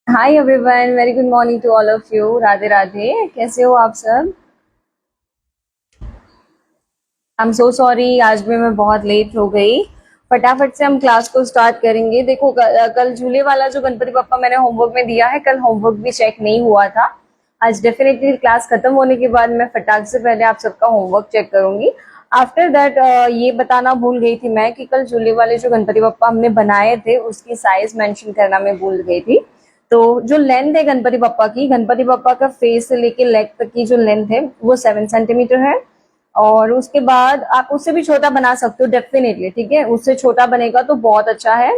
Hi everyone, very good morning to all of you. Radhe Radhe. कैसे हो आप सब? आई एम सो सॉरी, आज भी मैं बहुत लेट हो गई। फटाफट से हम क्लास को स्टार्ट करेंगे। देखो, कल झूले वाला जो गणपति पापा मैंने होमवर्क में दिया है, कल होमवर्क भी चेक नहीं हुआ था। आज डेफिनेटली क्लास खत्म होने के बाद मैं फटाक से पहले आप सबका होमवर्क चेक करूंगी। आफ्टर दैट ये बताना भूल गई थी मैं कि कल झूले वाले जो गणपति पापा हमने बनाए थे उसकी साइज मेंशन करना मैं भूल गई थी। तो जो लेंथ है गणपति पापा का फेस से लेके लेग तक की जो लेंथ है वो 7 सेंटीमीटर है। और उसके बाद आप उससे भी छोटा बना सकते हो डेफिनेटली, ठीक है, उससे छोटा बनेगा तो बहुत अच्छा है।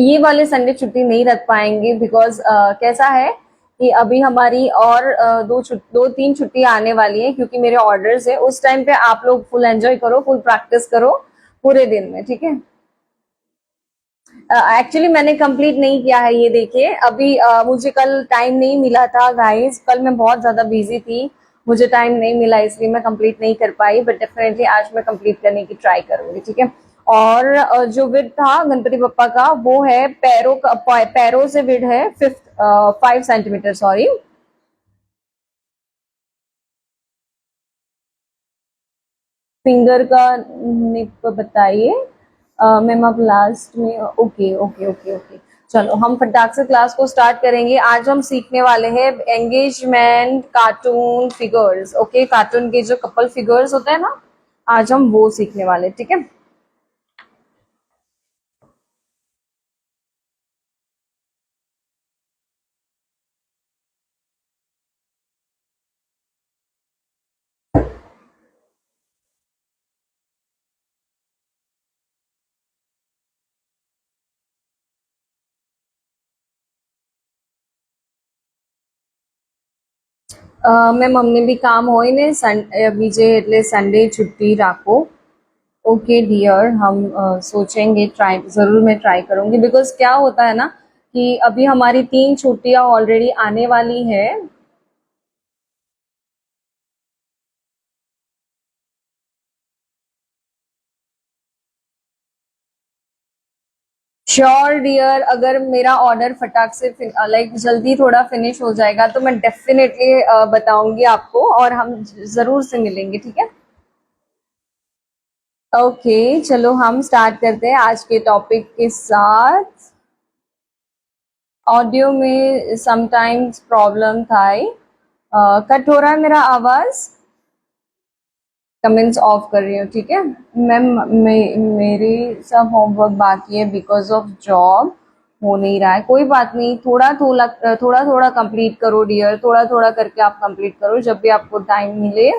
ये वाले संडे छुट्टी नहीं रख पाएंगे बिकॉज कैसा है कि अभी हमारी और दो तीन छुट्टी आने वाली है क्योंकि मेरे ऑर्डर्स है। उस टाइम पे आप लोग फुल एंजॉय करो, फुल प्रैक्टिस करो पूरे दिन में, ठीक है। एक्चुअली मैंने कंप्लीट नहीं किया है, ये देखिए अभी मुझे कल टाइम नहीं मिला था गाइस, कल मैं बहुत ज्यादा बिजी थी। मुझे टाइम नहीं मिला इसलिए मैं कंप्लीट नहीं कर पाई, बट डेफिनेटली आज मैं कंप्लीट करने की ट्राई करूंगी, ठीक है। और जो विड था गणपति बप्पा का वो है पैरों से विड है 5 सेंटीमीटर, सॉरी। फिंगर का निप बताइए। मैम आप लास्ट में, ओके ओके ओके ओके। चलो हम फटाक से क्लास को स्टार्ट करेंगे। आज हम सीखने वाले हैं engagement cartoon figures, okay, cartoon के जो कपल फिगर्स होते हैं ना, आज हम वो सीखने वाले हैं, ठीक है। મેમ અમને બી કામ હોય ને બીજે એટલે संडे छुट्टी રાખો। ओके डियर, हम सोचेंगे, ट्राई जरूर मैं ट्राई करूंगी बिकॉज क्या होता है ना कि अभी हमारी 3 छुट्टियां ऑलरेडी आने वाली है। श्योर डियर, अगर मेरा ऑर्डर फटाक से लाइक जल्दी थोड़ा फिनिश हो जाएगा तो मैं डेफिनेटली बताऊंगी आपको और हम जरूर से मिलेंगे, ठीक है। ओके चलो हम स्टार्ट करते हैं आज के टॉपिक के साथ। ऑडियो में समटाइम्स प्रॉब्लम था। कट हो रहा है मेरा आवाज? कमेंट्स ऑफ कर रही हूँ, ठीक है। मैम मेरे सब होमवर्क बाकी है बिकॉज ऑफ जॉब, हो नहीं रहा है। कोई बात नहीं, थोड़ा थोड़ा कंप्लीट करो डियर, थोड़ा थोड़ा करके आप कंप्लीट करो जब भी आपको टाइम मिले।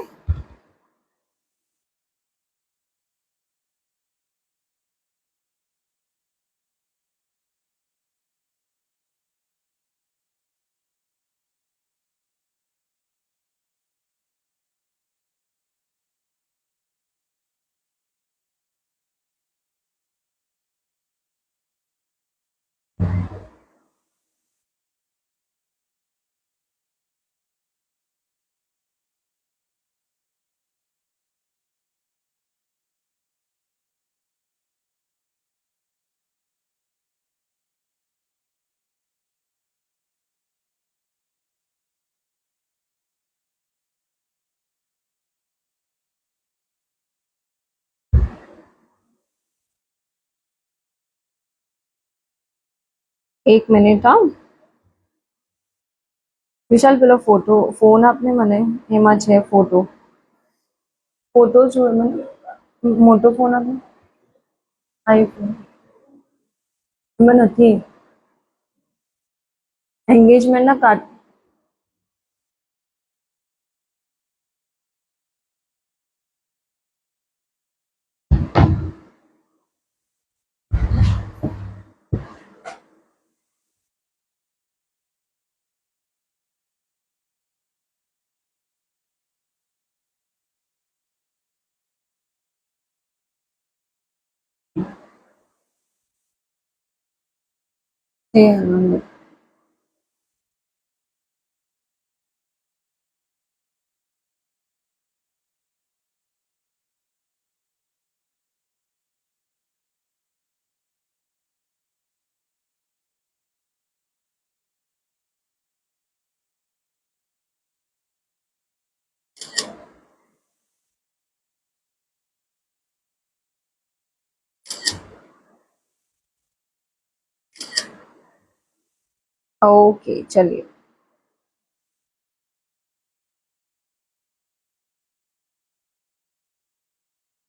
1 મિનિટ, हाँ। વિશાલ પેલો ફોટો ફોન આપને મને, એમાં છે ફોટો, ફોટો જો મને મોટો ફોન આપને, આઈફોન એમાં નથી। એંગેજમેન્ટ ના કાર્ડ છે। ओके चलिए।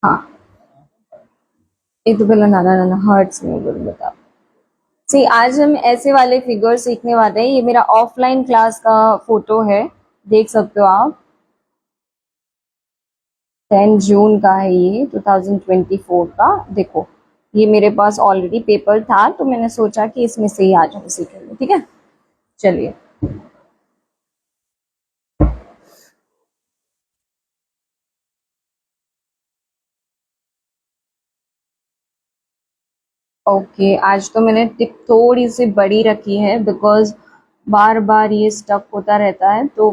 हाँ, एक तो पहला नाना नाना हर्ट्स में बोल बता। सी आज हम ऐसे वाले फिगर सीखने वाले हैं। ये मेरा ऑफलाइन क्लास का फोटो है, देख सकते हो आप। 10 जून का है ये, 2024 का। देखो, ये मेरे पास ऑलरेडी पेपर था तो मैंने सोचा कि इसमें से ही आज हम सीखेंगे, ठीक है। चलिए। ओके, आज तो मैंने टिप थोड़ी सी बड़ी रखी है बिकॉज बार बार ये स्टक होता रहता है तो।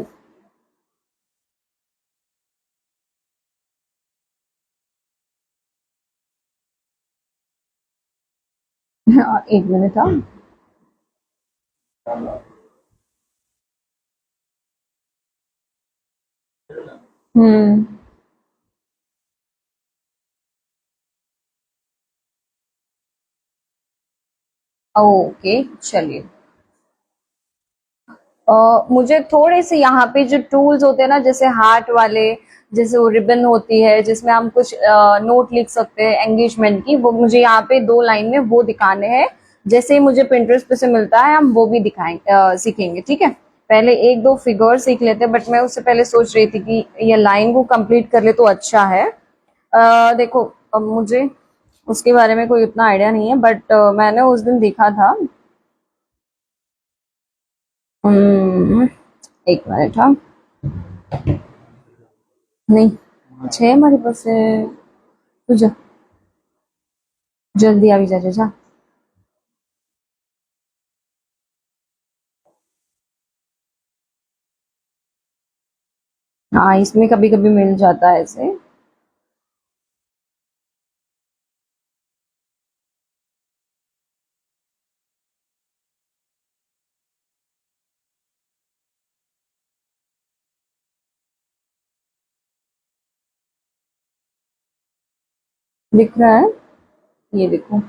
एक मिनट था। हम्म। ओके चलिए। मुझे थोड़े से यहाँ पे जो टूल्स होते हैं ना, जैसे हार्ट वाले, जैसे वो रिबन होती है जिसमें हम कुछ नोट लिख सकते हैं एंगेजमेंट की, वो मुझे यहाँ पे 2 लाइन में वो दिखाने हैं। जैसे ही मुझे Pinterest पे से मिलता है हम वो भी दिखाएंगे, सीखेंगे, ठीक है। पहले एक दो फिगर सीख लेते हैं, बट मैं उससे पहले सोच रही थी कि ये लाइन को कंप्लीट कर ले तो अच्छा है। देखो, अब मुझे उसके बारे में कोई उतना आइडिया नहीं है, बट मैंने उस दिन देखा था। हम्म, एक मिनट, हाँ। नहीं, 6 हमारे पास है। तू जा, जल्दी आ भी जा, जा जा। हाँ, इसमें कभी कभी मिल जाता है ऐसे। दिख रहा है, ये देखो।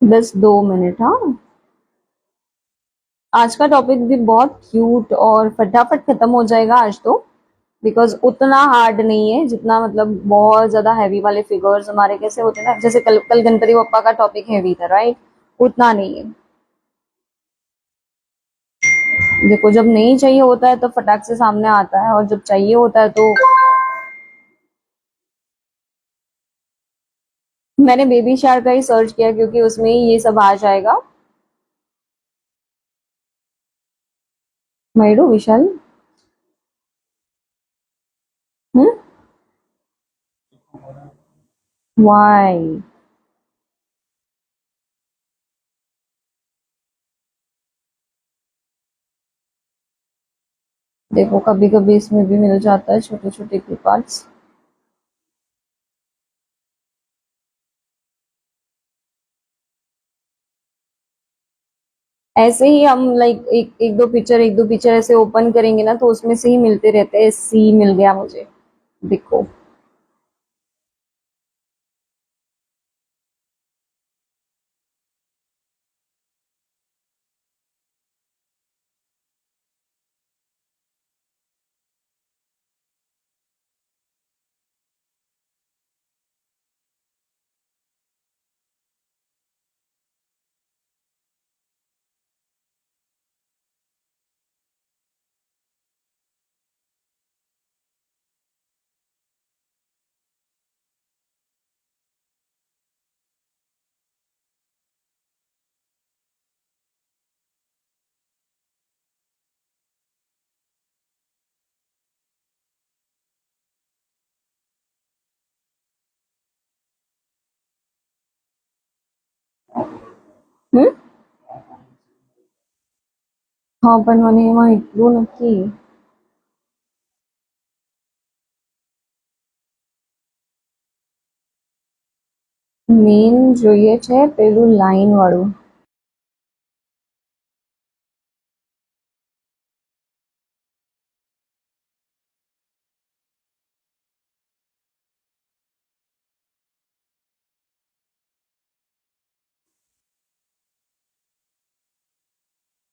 10 2 मिनट, हाँ। आज का टॉपिक भी बहुत क्यूट और फटाफट खत्म हो जाएगा आज तो। बिकॉज उतना हार्ड नहीं है जितना, मतलब बहुत ज्यादा हैवी वाले फिगर्स हमारे कैसे होते हैं ना, जैसे कल कल गणपति बप्पा का टॉपिक हैवी था, राइट। उतना नहीं है। देखो, जब नहीं चाहिए होता है तो फटाक से सामने आता है, और जब चाहिए होता है तो। मैंने बेबी शार्क का ही सर्च किया क्योंकि उसमें ही ये सब आ जाएगा। मयूरू विशाल। हम्म। वाई। देखो, कभी कभी इसमें भी मिल जाता है छोटे छोटे क्लिप आर्ट्स। ऐसे ही हम लाइक एक एक दो पिक्चर ऐसे ओपन करेंगे ना तो उसमें से ही मिलते रहते हैं। सी मिल गया मुझे, देखो। हम्म। हाँ, बनवाने वहाँ इतलू नक्की। મેન જોઈએ છે પેલું લાઈન વાળું।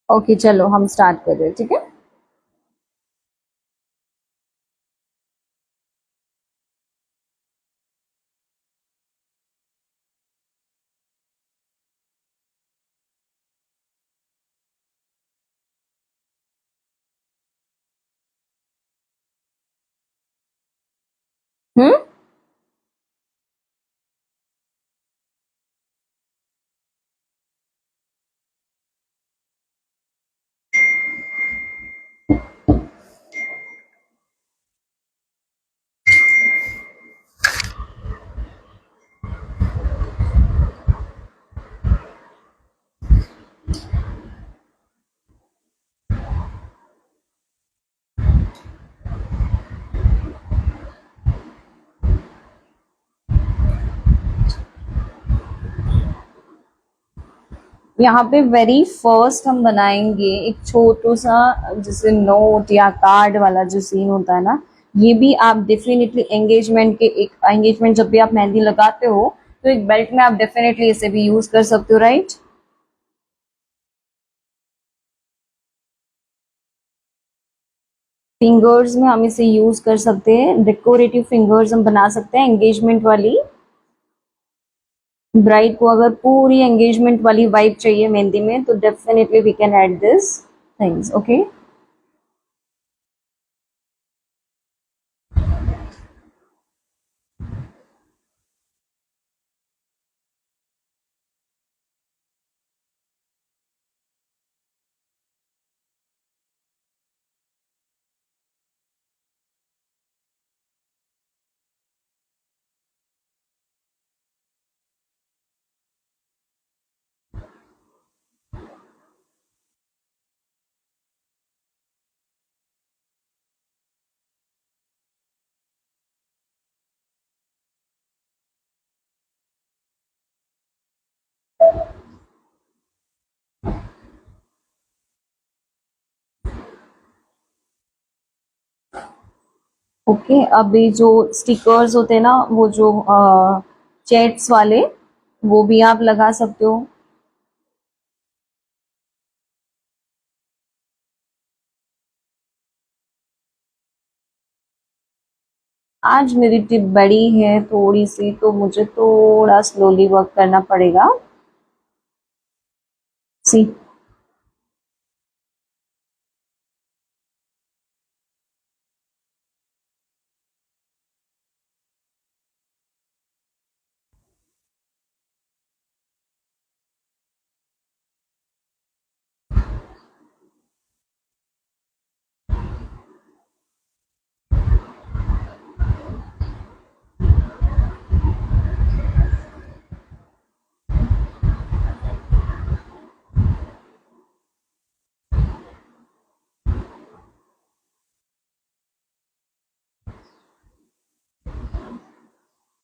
ओके चलो हम स्टार्ट कर रहे हैं, ठीक है। हम्म। यहाँ पे वेरी फर्स्ट हम बनाएंगे एक छोटू सा, जैसे नोट या कार्ड वाला जो सीन होता है ना, ये भी आप डेफिनेटली एंगेजमेंट के, एक एंगेजमेंट जब भी आप मेहंदी लगाते हो तो एक बेल्ट में आप डेफिनेटली इसे भी यूज कर सकते हो, राइट। फिंगर्स में हम इसे यूज कर सकते हैं, डेकोरेटिव फिंगर्स हम बना सकते हैं एंगेजमेंट वाली। ब्राइड को अगर पूरी एंगेजमेंट वाली वाइब चाहिए मेहंदी में तो definitely we can add this things, okay. Okay अब ये जो स्टिकर्स होते हैं ना, वो जो चैट्स वाले, वो भी आप लगा सकते हो। आज मेरी टिप बड़ी है थोड़ी सी, तो मुझे थोड़ा स्लोली वर्क करना पड़ेगा। सी।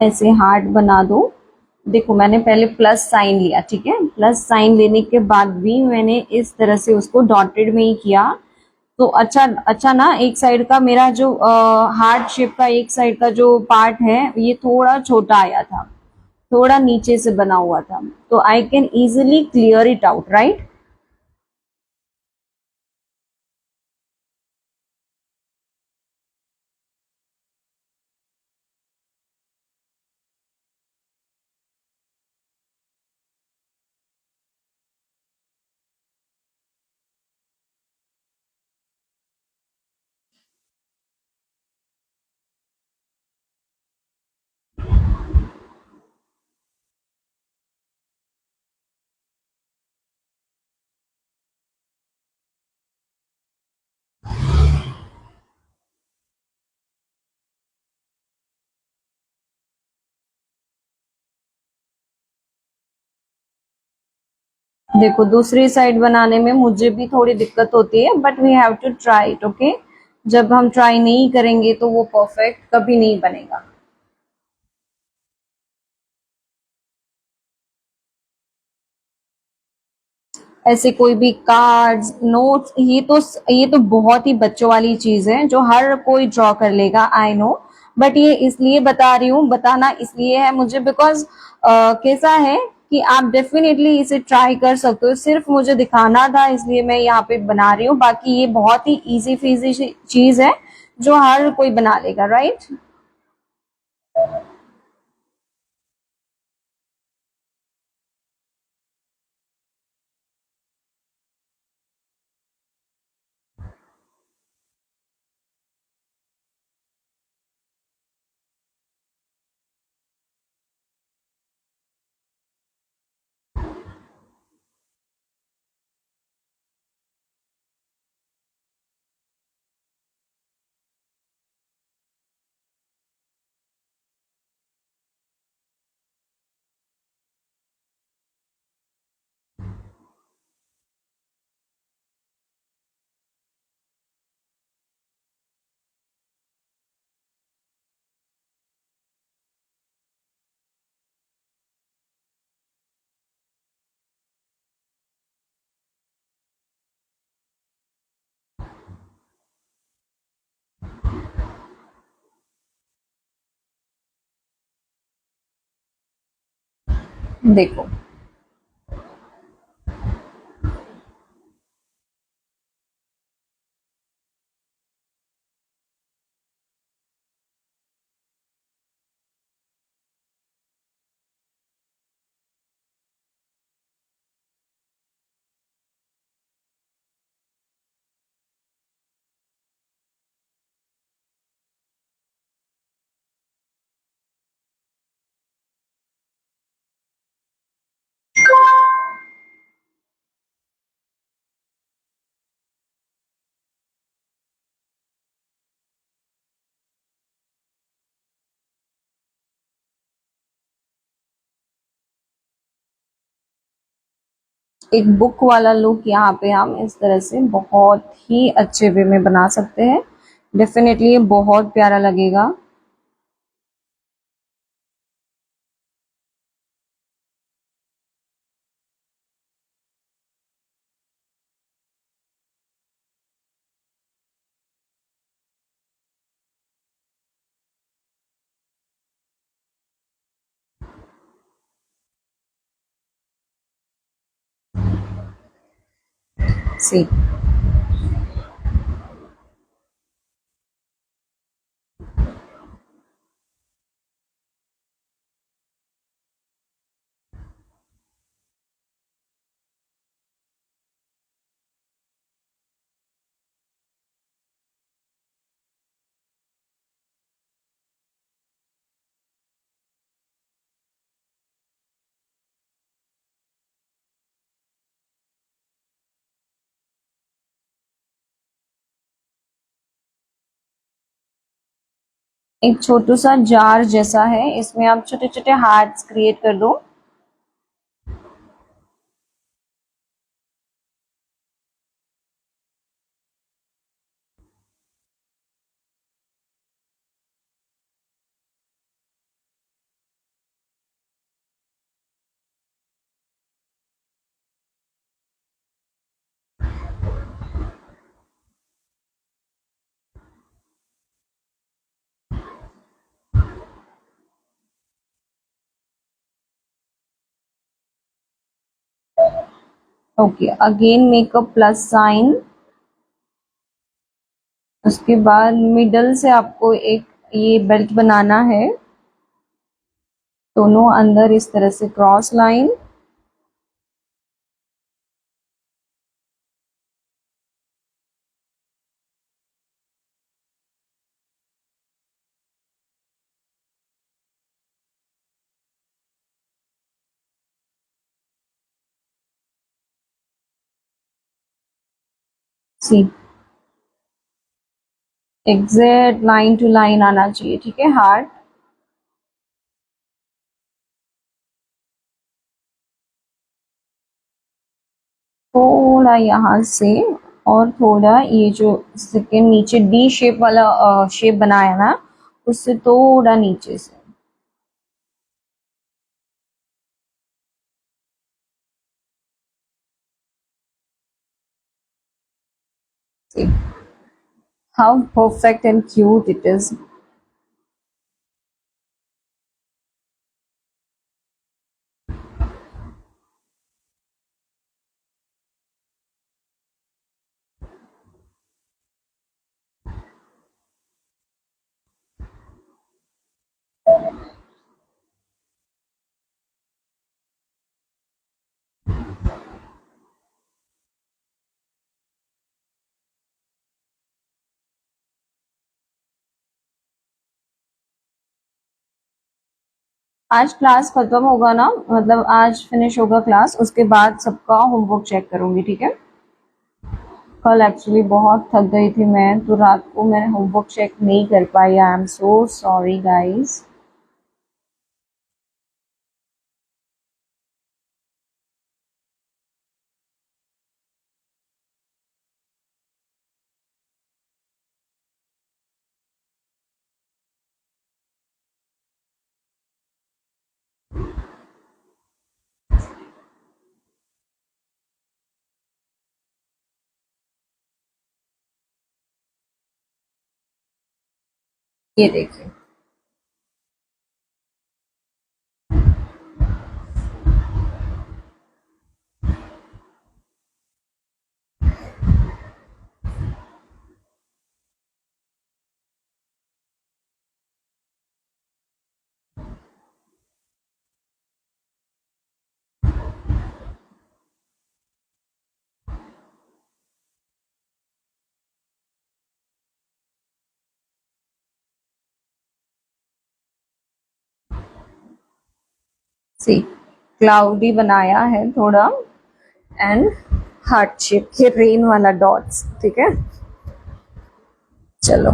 ऐसे हार्ट बना दो। देखो मैंने पहले प्लस साइन लिया, ठीक है, प्लस साइन लेने के बाद भी मैंने इस तरह से उसको डॉटेड में ही किया। तो अच्छा अच्छा ना, एक साइड का मेरा जो हार्ट शेप का एक साइड का जो पार्ट है ये थोड़ा छोटा आया था, थोड़ा नीचे से बना हुआ था, तो I can easily clear it out, right. देखो दूसरी साइड बनाने में मुझे भी थोड़ी दिक्कत होती है, but we have to try it, okay. जब हम ट्राई नहीं करेंगे तो वो परफेक्ट कभी नहीं बनेगा। ऐसे कोई भी कार्ड्स नोट्स, ये तो बहुत ही बच्चों वाली चीज है जो हर कोई ड्रॉ कर लेगा, आई नो। बट ये इसलिए बता रही हूँ, बताना इसलिए है मुझे बिकॉज कैसा है कि आप डेफिनेटली इसे ट्राई कर सकते हो। सिर्फ मुझे दिखाना था इसलिए मैं यहाँ पे बना रही हूँ, बाकी ये बहुत ही इजी फीजी चीज है जो हर कोई बना लेगा, राइट। देखो, एक बुक वाला लुक यहाँ पे हम इस तरह से बहुत ही अच्छे वे में बना सकते हैं। डेफिनेटली ये बहुत प्यारा लगेगा। सी, एक छोटू सा जार जैसा है, इसमें आप छोटे छोटे हार्ट्स क्रिएट कर दो। Okay, again make a plus sign. उसके बाद मिडल से आपको एक ये बेल्ट बनाना है, दोनों अंदर इस तरह से cross line. See, exact line to line आना चाहिए, ठीक है। हार्ट थोड़ा यहाँ से, और थोड़ा ये जो सेकेंड नीचे डी शेप वाला शेप बनाया ना, उससे थोड़ा नीचे से। See how perfect and cute it is. आज क्लास खत्म होगा ना, मतलब आज फिनिश होगा क्लास, उसके बाद सबका होमवर्क चेक करूंगी, ठीक है। कल एक्चुअली बहुत थक गई थी मैं, तो रात को मैंने होमवर्क चेक नहीं कर पाई। I am so sorry guys. ये देखिए, सी क्लाउडी बनाया है थोड़ा, एंड हार्ट शेप के रेन वाला डॉट्स, ठीक है। चलो,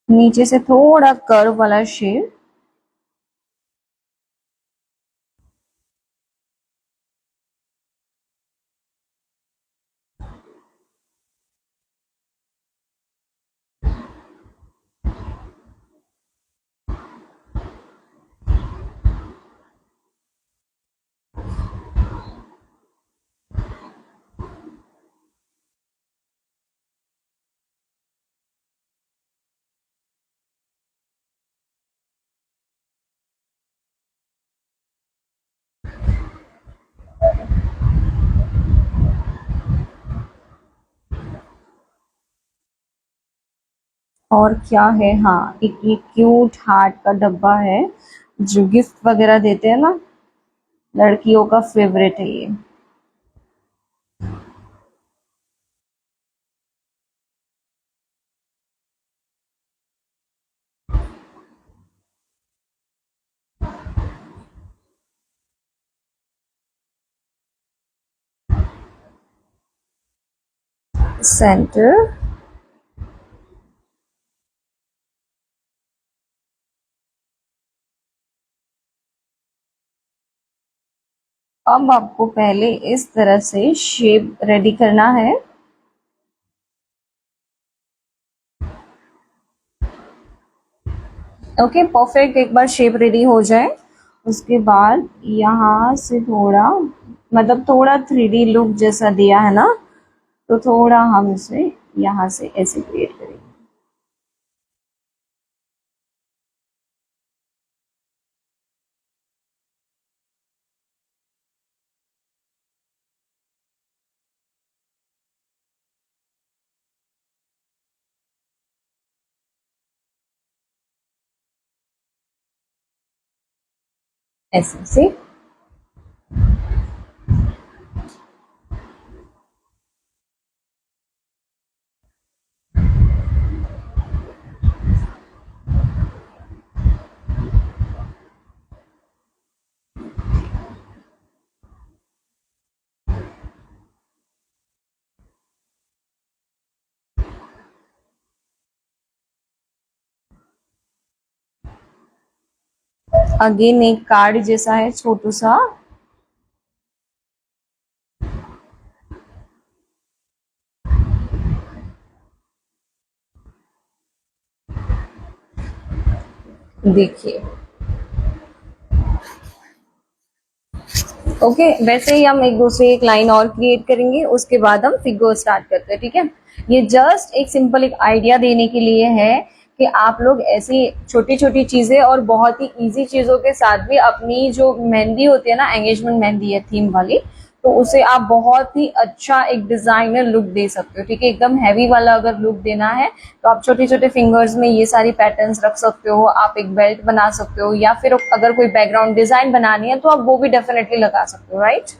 नीचे से थोड़ा कर्व वाला शेप। और क्या है, हाँ, एक ये क्यूट हार्ट का डब्बा है, जो गिफ्ट वगैरह देते हैं ना, लड़कियों का फेवरेट है ये। सेंटर। अब आपको पहले इस तरह से शेप रेडी करना है। Okay, perfect. एक बार शेप रेडी हो जाए, उसके बाद यहाँ से थोड़ा, मतलब थोड़ा 3D लुक जैसा दिया है ना, तो थोड़ा हम इसे यहाँ से ऐसे क्रिएट करेंगे। ऐसे से अगेन एक कार्ड जैसा है छोटू सा। देखिए, ओके, वैसे ही हम एक दूसरे एक लाइन और क्रिएट करेंगे, उसके बाद हम फिगर स्टार्ट करते हैं, ठीक है। ये जस्ट एक सिंपल एक आइडिया देने के लिए है कि आप लोग ऐसी छोटी छोटी चीजें और बहुत ही इजी चीजों के साथ भी अपनी जो मेहंदी होती है ना, एंगेजमेंट मेहंदी है थीम वाली, तो उसे आप बहुत ही अच्छा एक डिजाइनर लुक दे सकते हो। ठीक है, एकदम हैवी वाला अगर लुक देना है तो आप छोटे छोटे फिंगर्स में ये सारी पैटर्न्स रख सकते हो, आप एक बेल्ट बना सकते हो, या फिर अगर कोई बैकग्राउंड डिजाइन बनानी है तो आप वो भी डेफिनेटली लगा सकते हो, राइट?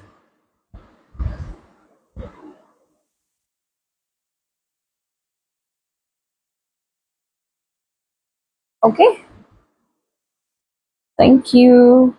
Okay, thank you.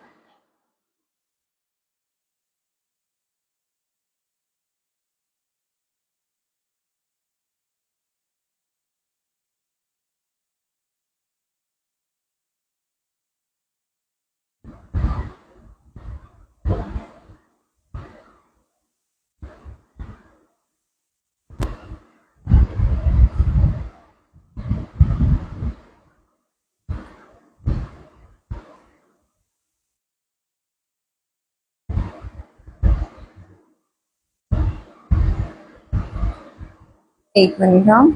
एक मिनट, हाँ।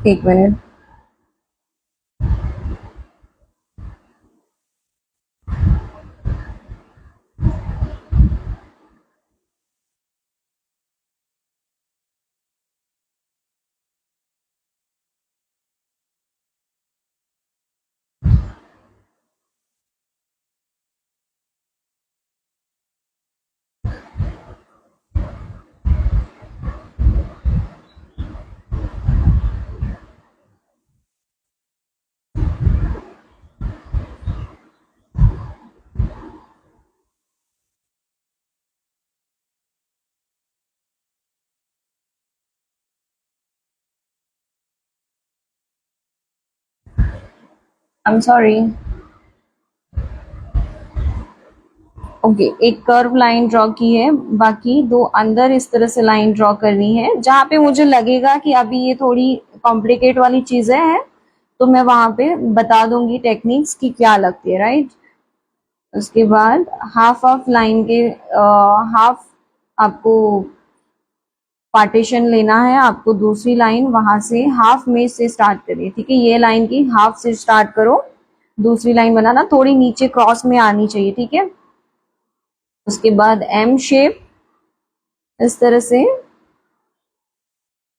एक minute. I am sorry. Okay, एक कर्व लाइन ड्रॉ की है, बाकी दो अंदर इस तरह से लाइन ड्रॉ करनी है। जहां पे मुझे लगेगा कि अभी ये थोड़ी कॉम्प्लिकेट वाली चीजें हैं तो मैं वहां पे बता दूंगी टेक्निक्स की क्या लगती है, राइट? उसके बाद हाफ ऑफ लाइन के हाफ आपको पार्टीशन लेना है, आपको दूसरी लाइन वहां से हाफ में से स्टार्ट करिए। ठीक है, ये लाइन की हाफ से स्टार्ट करो, दूसरी लाइन बनाना थोड़ी नीचे क्रॉस में आनी चाहिए। ठीक है, उसके बाद एम शेप इस तरह से,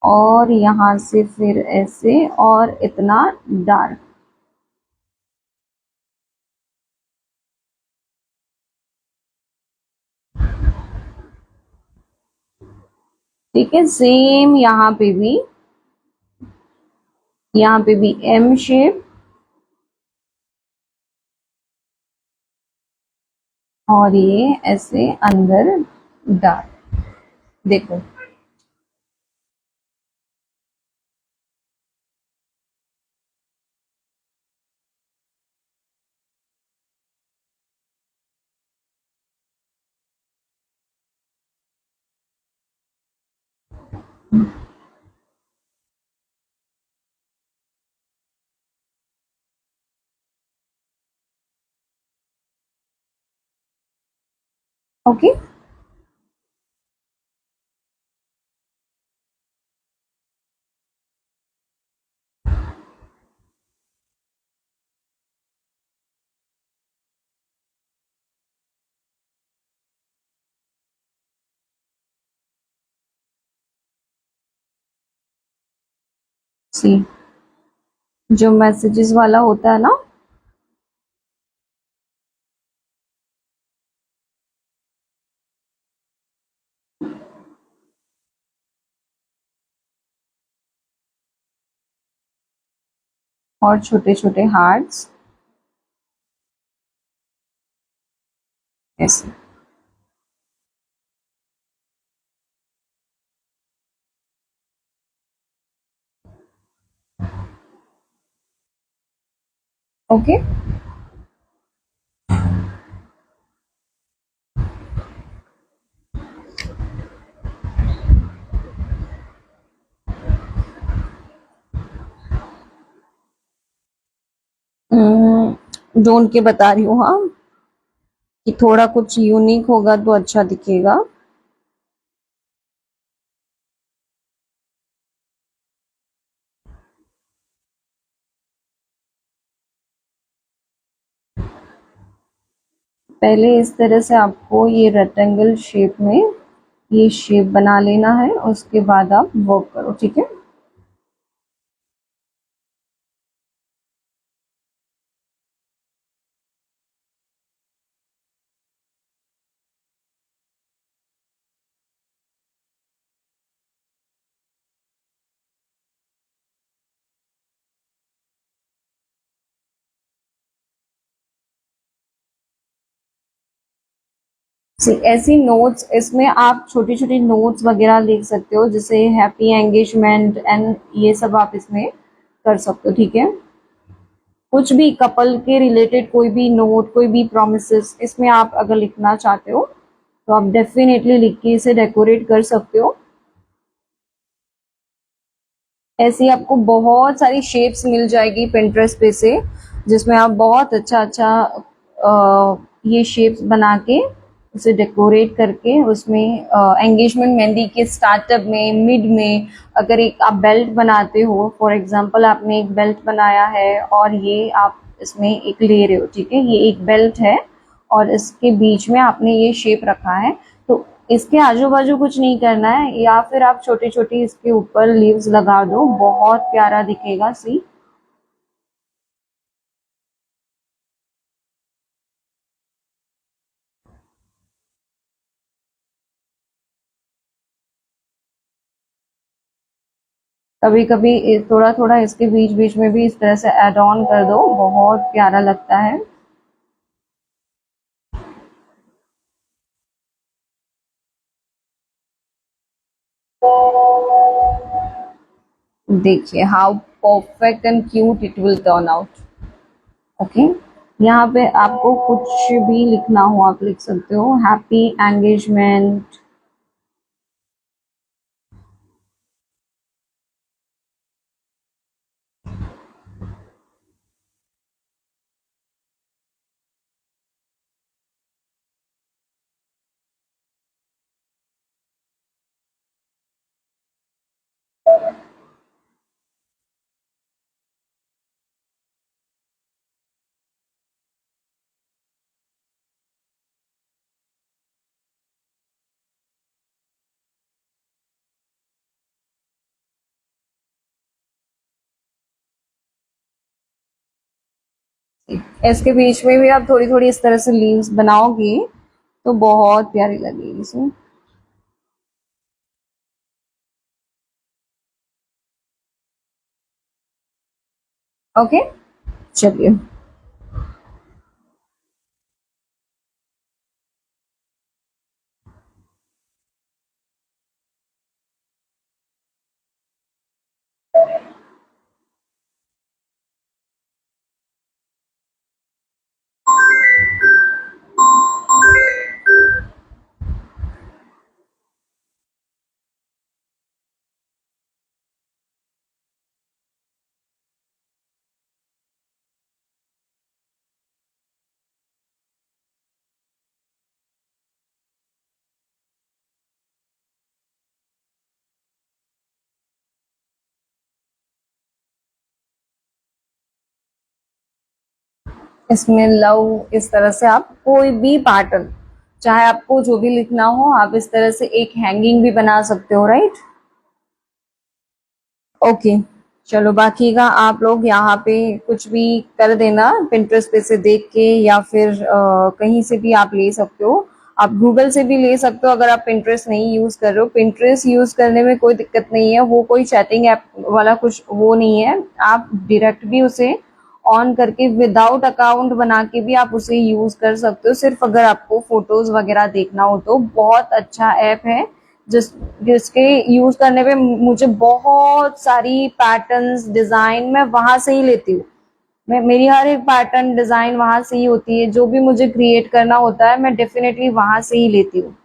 और यहां से फिर ऐसे, और इतना डार्क। ठीक है, सेम यहाँ पे भी एम शेप, और ये ऐसे अंदर डार्क। देखो, ओके। सी, जो मैसेजेस वाला होता है ना, और छोटे छोटे हार्ट्स ऐसे। ओके, ढूंढ के बता रही हूँ, हाँ, कि थोड़ा कुछ यूनिक होगा तो अच्छा दिखेगा। पहले इस तरह से आपको ये रेक्टेंगल शेप में ये शेप बना लेना है, उसके बाद आप वर्क करो, ठीक है। ऐसी नोट्स, इसमें आप छोटी छोटी नोट्स वगैरह लिख सकते हो, जैसे हैप्पी एंगेजमेंट एंड ये सब आप इसमें कर सकते हो, ठीक है। कुछ भी कपल के रिलेटेड कोई भी नोट, कोई भी प्रोमिसेस इसमें आप अगर लिखना चाहते हो तो आप डेफिनेटली लिख के इसे डेकोरेट कर सकते हो। ऐसी आपको बहुत सारी शेप्स मिल जाएगी पिंटरेस्ट पे से, जिसमें आप बहुत अच्छा अच्छा ये शेप्स बना के उसे डेकोरेट करके उसमें एंगेजमेंट मेहंदी के स्टार्टअप में, मिड में, अगर एक आप बेल्ट बनाते हो, फॉर एग्जांपल आपने एक बेल्ट बनाया है और ये आप इसमें एक ले रहे हो, ठीक है, ये एक बेल्ट है और इसके बीच में आपने ये शेप रखा है, तो इसके आजू बाजू कुछ नहीं करना है, या फिर आप छोटी छोटी इसके ऊपर लीव्स लगा दो, बहुत प्यारा दिखेगा। सी, कभी कभी थोड़ा थोड़ा इसके बीच बीच में भी इस तरह से ऐड ऑन कर दो, बहुत प्यारा लगता है। देखिए how perfect and cute it will turn out. Okay, यहाँ पे आपको कुछ भी लिखना हो आप लिख सकते हो, हैप्पी एंगेजमेंट। इसके बीच में भी आप थोड़ी थोड़ी इस तरह से लीव्स बनाओगी तो बहुत प्यारी लगेगी इसमें। ओके, चलिए। इसमें लव, इस तरह से आप कोई भी पैटर्न, चाहे आपको जो भी लिखना हो, आप इस तरह से एक हैंगिंग भी बना सकते हो, राइट। ओके, चलो बाकी का आप लोग यहाँ पे कुछ भी कर देना, पिंटरेस्ट पे से देख के, या फिर कहीं से भी आप ले सकते हो। आप गूगल से भी ले सकते हो अगर आप पिंटरेस्ट नहीं यूज कर रहे हो। पिंटरेस्ट यूज करने में कोई दिक्कत नहीं है, वो कोई चैटिंग ऐप वाला कुछ वो नहीं है। आप डायरेक्ट भी उसे ऑन करके विदाउट अकाउंट बना के भी आप उसे यूज कर सकते हो, सिर्फ अगर आपको फोटोज वगैरह देखना हो तो। बहुत अच्छा ऐप है जिस जिसके यूज करने पे मुझे बहुत सारी पैटर्न्स डिजाइन मैं वहां से ही लेती हूँ। मैं मेरी हर एक पैटर्न डिजाइन वहां से ही होती है, जो भी मुझे क्रिएट करना होता है मैं डेफिनेटली वहां से ही लेती हूँ।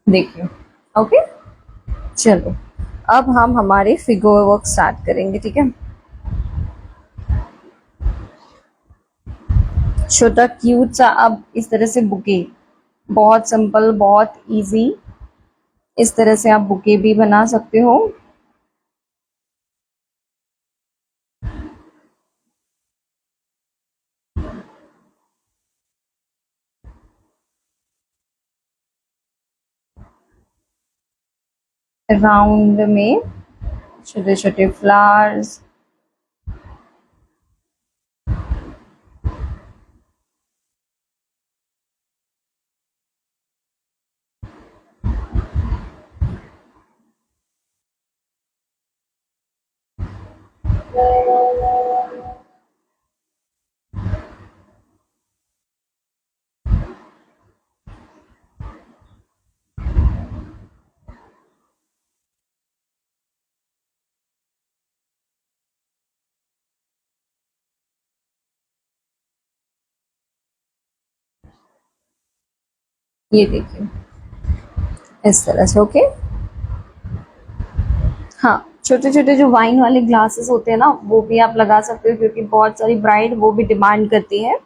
देखिए। ओके, चलो अब हम हमारे फिगर वर्क स्टार्ट करेंगे, ठीक है। छोटा क्यूट सा अब इस तरह से बुके, बहुत सिंपल, बहुत इजी, इस तरह से आप बुके भी बना सकते हो। राउंड में छोटे छोटे फ्लावर्स। ये देखिए, इस तरह से। ओके, हाँ, छोटे छोटे जो वाइन वाले ग्लासेस होते हैं ना, वो भी आप लगा सकते हो, क्योंकि बहुत सारी ब्राइड वो भी डिमांड करती है।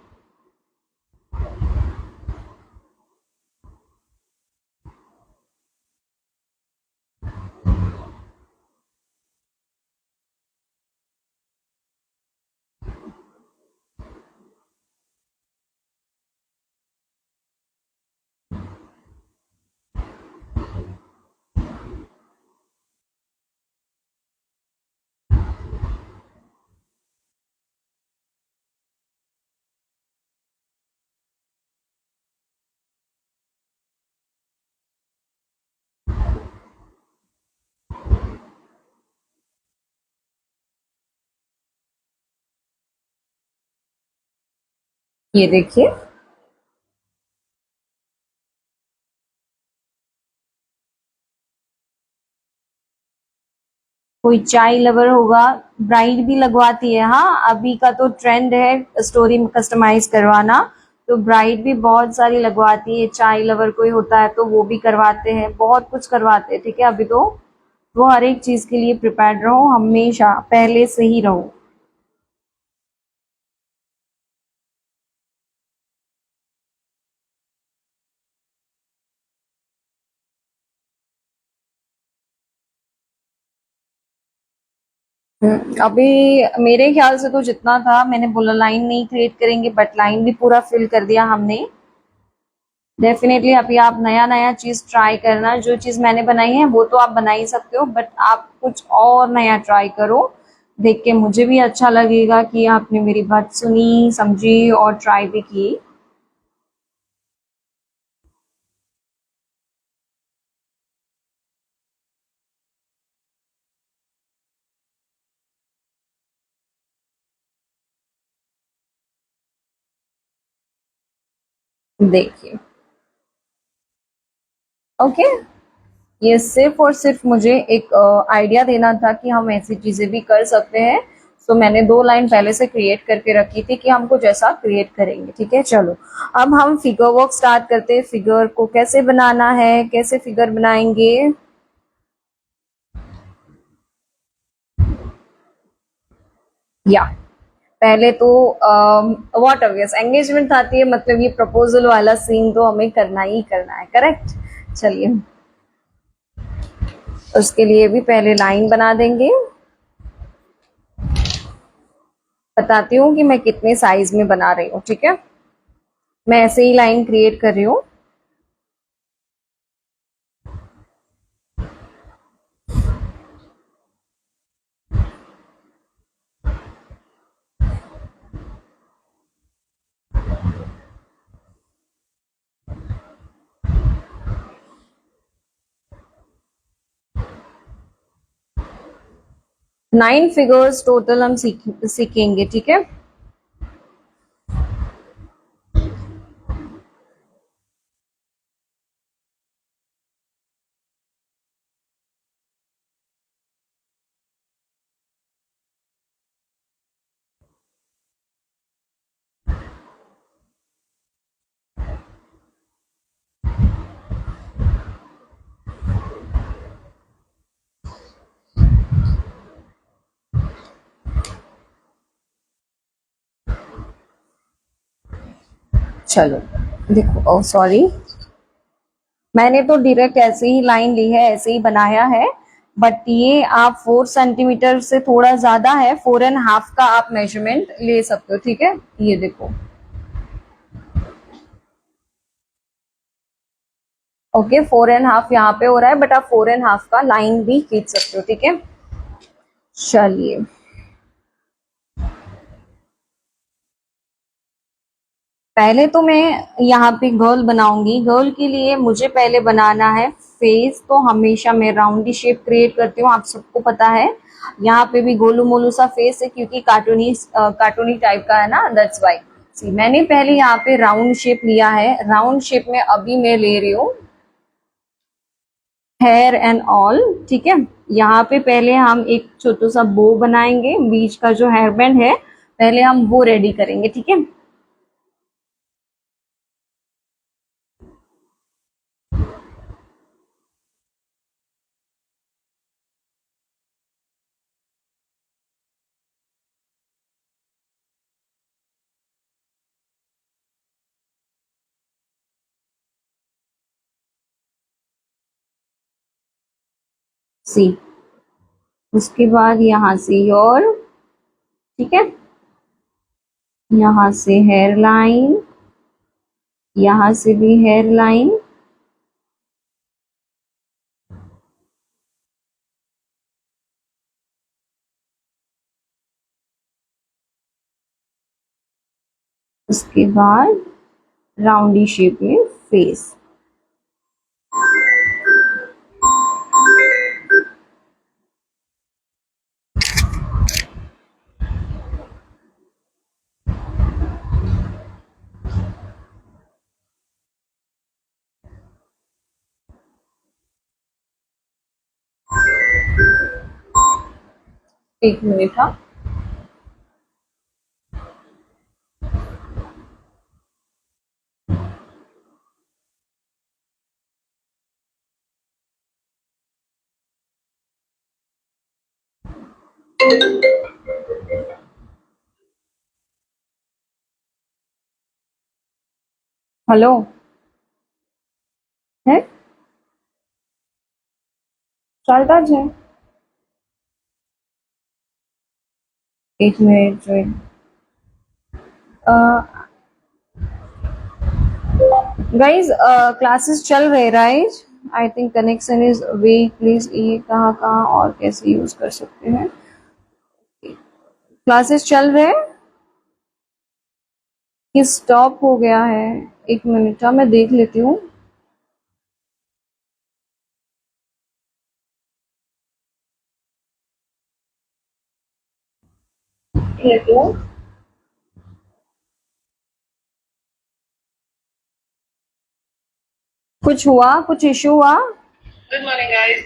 ये देखिए, कोई चाय लवर होगा, ब्राइड भी लगवाती है। हाँ, अभी का तो ट्रेंड है स्टोरी में कस्टमाइज करवाना, तो ब्राइड भी बहुत सारी लगवाती है। चाय लवर कोई होता है तो वो भी करवाते हैं, बहुत कुछ करवाते हैं, ठीक है। अभी तो वो हर एक चीज के लिए प्रिपेयर्ड रहो, हमेशा पहले से ही रहो। अभी मेरे ख्याल से तो जितना था, मैंने बोला लाइन नहीं क्रिएट करेंगे, बट लाइन भी पूरा फिल कर दिया हमने। डेफिनेटली अभी आप नया नया चीज ट्राई करना, जो चीज मैंने बनाई है वो तो आप बना ही सकते हो, बट आप कुछ और नया ट्राई करो। देख के मुझे भी अच्छा लगेगा कि आपने मेरी बात सुनी, समझी और ट्राई भी की। देखिए, ओके, ये सिर्फ और सिर्फ मुझे एक आइडिया देना था कि हम ऐसी चीजें भी कर सकते हैं। सो मैंने 2 लाइन पहले से क्रिएट करके रखी थी कि हम कुछ ऐसा क्रिएट करेंगे, ठीक है। चलो अब हम फिगर वर्क स्टार्ट करते हैं। फिगर को कैसे बनाना है, कैसे फिगर बनाएंगे। या पहले तो व्हाट ऑब्वियस एंगेजमेंट आती है, मतलब ये प्रपोजल वाला सीन तो हमें करना ही करना है, करेक्ट। चलिए, उसके लिए भी पहले लाइन बना देंगे। बताती हूँ कि मैं कितने साइज में बना रही हूँ, ठीक है। मैं ऐसे ही लाइन क्रिएट कर रही हूँ। 9 फिगर्स टोटल हम सीखेंगे, ठीक है। चलो देखो, ओ सॉरी, मैंने तो डायरेक्ट ऐसे ही लाइन ली है, ऐसे ही बनाया है। बट ये आप 4 सेंटीमीटर से थोड़ा ज्यादा है, 4.5 का आप मेजरमेंट ले सकते हो, ठीक है। ये देखो, ओके, 4.5 यहाँ पे हो रहा है, बट आप 4.5 का लाइन भी खींच सकते हो, ठीक है। चलिए, पहले तो मैं यहाँ पे गर्ल बनाऊंगी। गर्ल के लिए मुझे पहले बनाना है फेस। तो हमेशा मैं राउंडी शेप क्रिएट करती हूँ, आप सबको पता है। यहाँ पे भी गोलू मोलू सा फेस है, क्योंकि कार्टूनी टाइप का है ना, दैट्स वाई। सी, मैंने पहले यहाँ पे राउंड शेप लिया है। राउंड शेप में अभी मैं ले रही हूँ हेयर एंड ऑल, ठीक है। यहाँ पे पहले हम एक छोटा सा बो बनाएंगे, बीच का जो हेयर बैंड है पहले हम वो रेडी करेंगे, ठीक है। सी, उसके बाद यहाँ से और, ठीक है, यहाँ से हेयर लाइन, यहाँ से भी हेयर लाइन, उसके बाद राउंडी शेप में फेस। एक मिनट, हाँ। हेलो, है, चलता है। एक मिनट जो, गाइज क्लासेस चल रहे, right. I think connection is weak, please ये कहाँ कहाँ और कैसे यूज कर सकते हैं। क्लासेस चल रहे कि स्टॉप हो गया है? एक मिनट, हाँ, मैं देख लेती हूँ। लेती हूँ। कुछ हुआ, कुछ इशू हुआ? Good morning guys.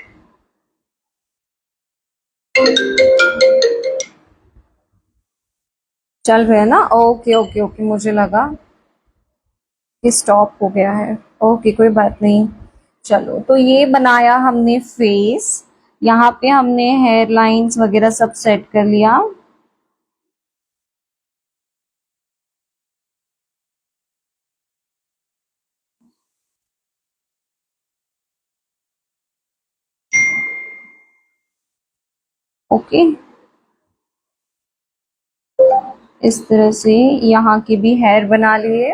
चल रहे हैं ना? ओके ओके ओके, मुझे लगा कि स्टॉप हो गया है। ओके, कोई बात नहीं। चलो, तो ये बनाया हमने फेस। यहाँ पे हमने हेयर लाइंस वगैरह सब सेट कर लिया। ओके, इस तरह से यहाँ के भी हेयर बना लिए।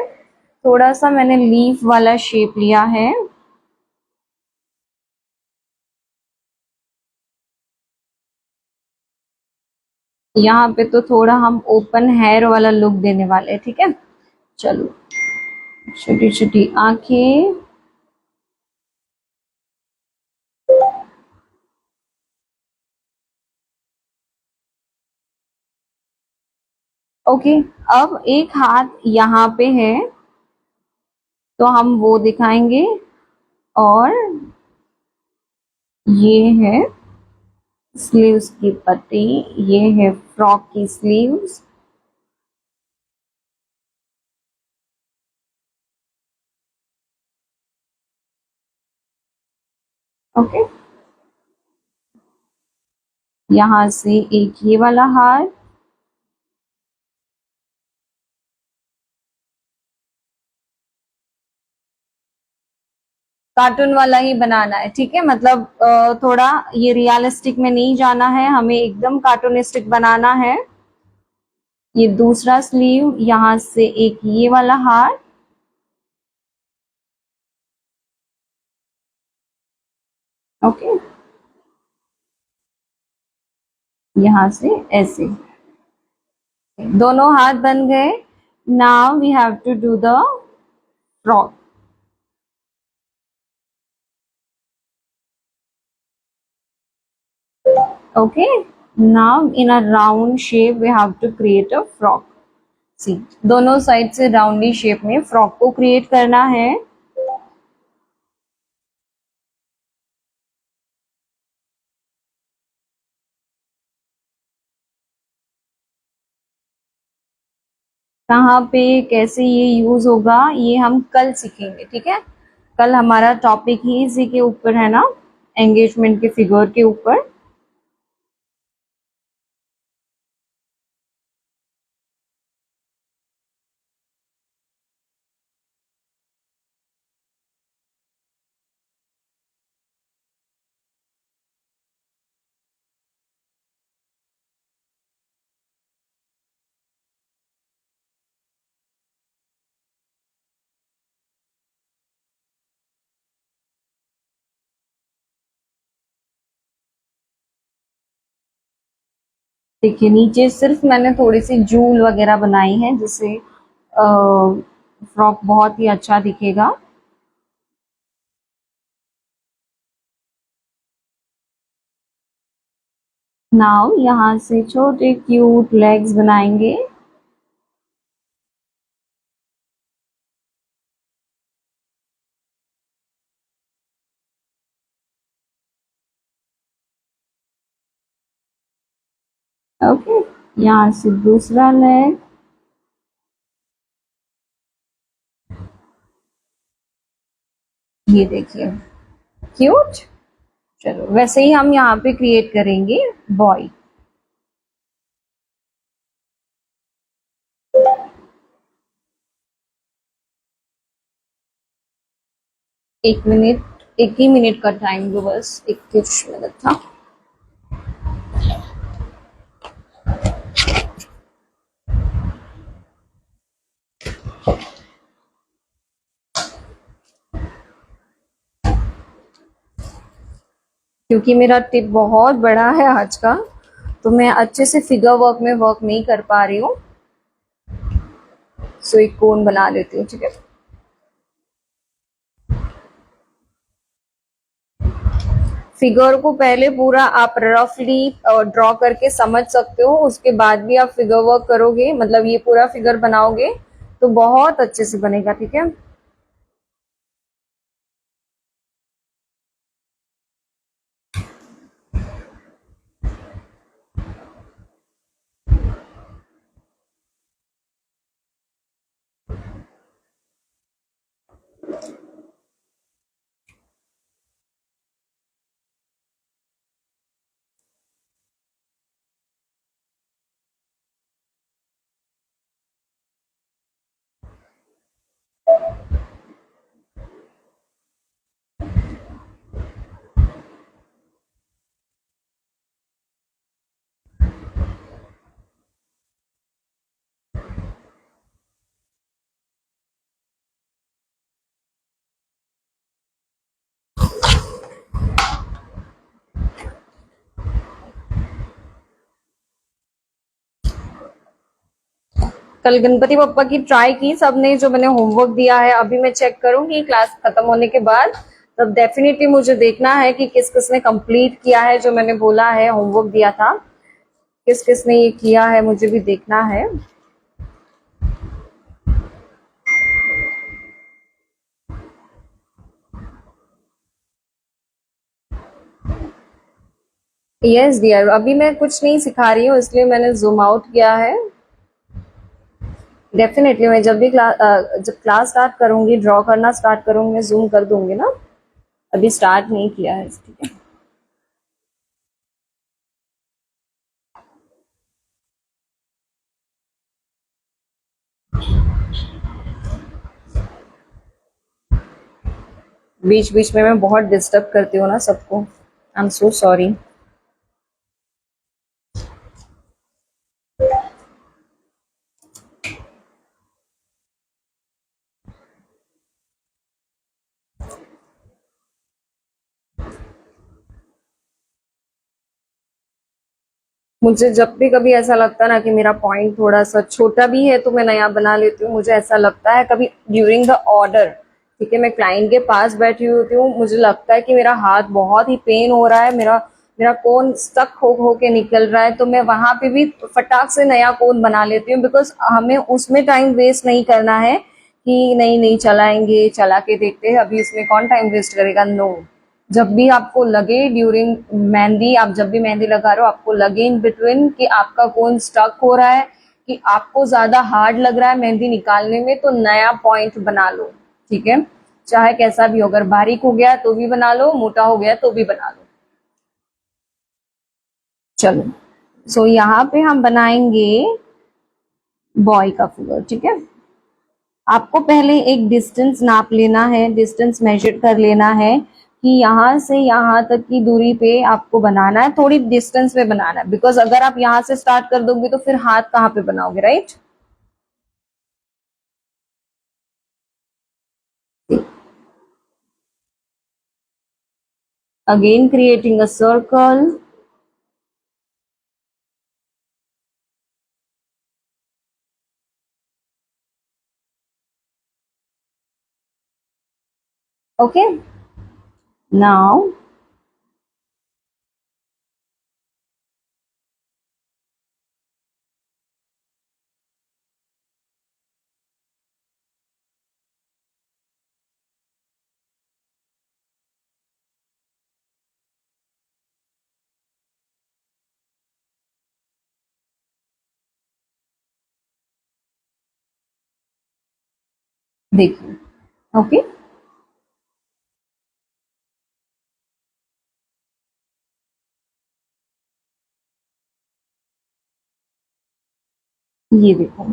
थोड़ा सा मैंने लीफ वाला शेप लिया है। यहाँ पे तो थोड़ा हम ओपन हेयर वाला लुक देने वाले हैं, ठीक है। चलो, छोटी छोटी आंखें। ओके, अब एक हाथ यहाँ पे है, तो हम वो दिखाएंगे। और ये है स्लीव्स की पट्टी, ये है फ्रॉक की स्लीव्स। ओके, यहाँ से एक ये वाला हार, कार्टून वाला ही बनाना है, ठीक है। मतलब थोड़ा ये रियलिस्टिक में नहीं जाना है, हमें एकदम कार्टूनिस्टिक बनाना है। ये दूसरा स्लीव, यहाँ से एक ये वाला हार, ओके, यहाँ से ऐसे दोनों हाथ बन गए। Now we have to do the frock. Okay, now in a round shape we have to create a frog. See, दोनों साइड से राउंडी शेप में फ्रॉक को क्रिएट करना है। कहाँ पे कैसे ये यूज होगा ये हम कल सीखेंगे, ठीक है। कल हमारा टॉपिक ही इसी के ऊपर है ना, एंगेजमेंट के फिगर के ऊपर। देखिए नीचे सिर्फ मैंने थोड़ी सी जूल वगैरह बनाई है, जिससे फ्रॉक बहुत ही अच्छा दिखेगा। नाउ यहाँ से छोटे क्यूट लेग्स बनाएंगे। ओके, यहाँ से दूसरा लेग, ये देखिए क्यूट। चलो वैसे ही हम यहाँ पे क्रिएट करेंगे बॉय। एक मिनट, एक ही मिनट का टाइम दो बस, 21 मिनट था। क्योंकि मेरा टिप बहुत बड़ा है आज का, तो मैं अच्छे से फिगर वर्क में वर्क नहीं कर पा रही हूँ। सो एक कोन बना देती हूँ, ठीक है। फिगर को पहले पूरा आप रफली ड्रॉ करके समझ सकते हो, उसके बाद भी आप फिगर वर्क करोगे, मतलब ये पूरा फिगर बनाओगे तो बहुत अच्छे से बनेगा, ठीक है। कल गणपति बप्पा की ट्राई की सबने, जो मैंने होमवर्क दिया है अभी मैं चेक करूंगी क्लास खत्म होने के बाद, तब डेफिनेटली मुझे देखना है कि किस किस ने कंप्लीट किया है जो मैंने बोला है होमवर्क दिया था, किस किस ने ये किया है मुझे भी देखना है। यस डियर, अभी मैं कुछ नहीं सिखा रही हूँ इसलिए मैंने जूम आउट किया है। डेफिनेटली मैं जब भी जब क्लास स्टार्ट करूंगी, ड्रॉ करना स्टार्ट करूंगी, मैं जूम कर दूंगी ना। अभी स्टार्ट नहीं किया है, ठीक है। बीच बीच में मैं बहुत डिस्टर्ब करती हूँ ना सबको, आई एम सो सॉरी। मुझे जब भी कभी ऐसा लगता है ना कि मेरा पॉइंट थोड़ा सा छोटा भी है तो मैं नया बना लेती हूँ। मुझे ऐसा लगता है कभी ड्यूरिंग द ऑर्डर, ठीक है, मैं क्लाइंट के पास बैठी होती हूँ, मुझे लगता है कि मेरा हाथ बहुत ही पेन हो रहा है, मेरा मेरा कोन स्टक हो के निकल रहा है, तो मैं वहां पे भी फटाक से नया कोन बना लेती हूँ, बिकॉज हमें उसमें टाइम वेस्ट नहीं करना है कि नहीं नहीं चलाएंगे, चला के देखते हैं, अभी इसमें कौन टाइम वेस्ट करेगा। नो, जब भी आपको लगे ड्यूरिंग मेहंदी, आप जब भी मेहंदी लगा रहे हो, आपको लगे इन बिटवीन कि आपका कोन स्टक हो रहा है, कि आपको ज्यादा हार्ड लग रहा है मेहंदी निकालने में, तो नया पॉइंट बना लो, ठीक है, चाहे कैसा भी हो, अगर बारीक हो गया तो भी बना लो, मोटा हो गया तो भी बना लो। चलो, सो यहाँ पे हम बनाएंगे बॉय का फिगर, ठीक है। आपको पहले एक डिस्टेंस नाप लेना है, डिस्टेंस मेजर कर लेना है कि यहाँ से यहाँ तक की दूरी पे आपको बनाना है, थोड़ी डिस्टेंस पे बनाना है, बिकॉज अगर आप यहाँ से स्टार्ट कर दोगे तो फिर हाथ कहाँ पे बनाओगे, right. Again creating a circle, okay. Now देखिए, ओके, ये देखो।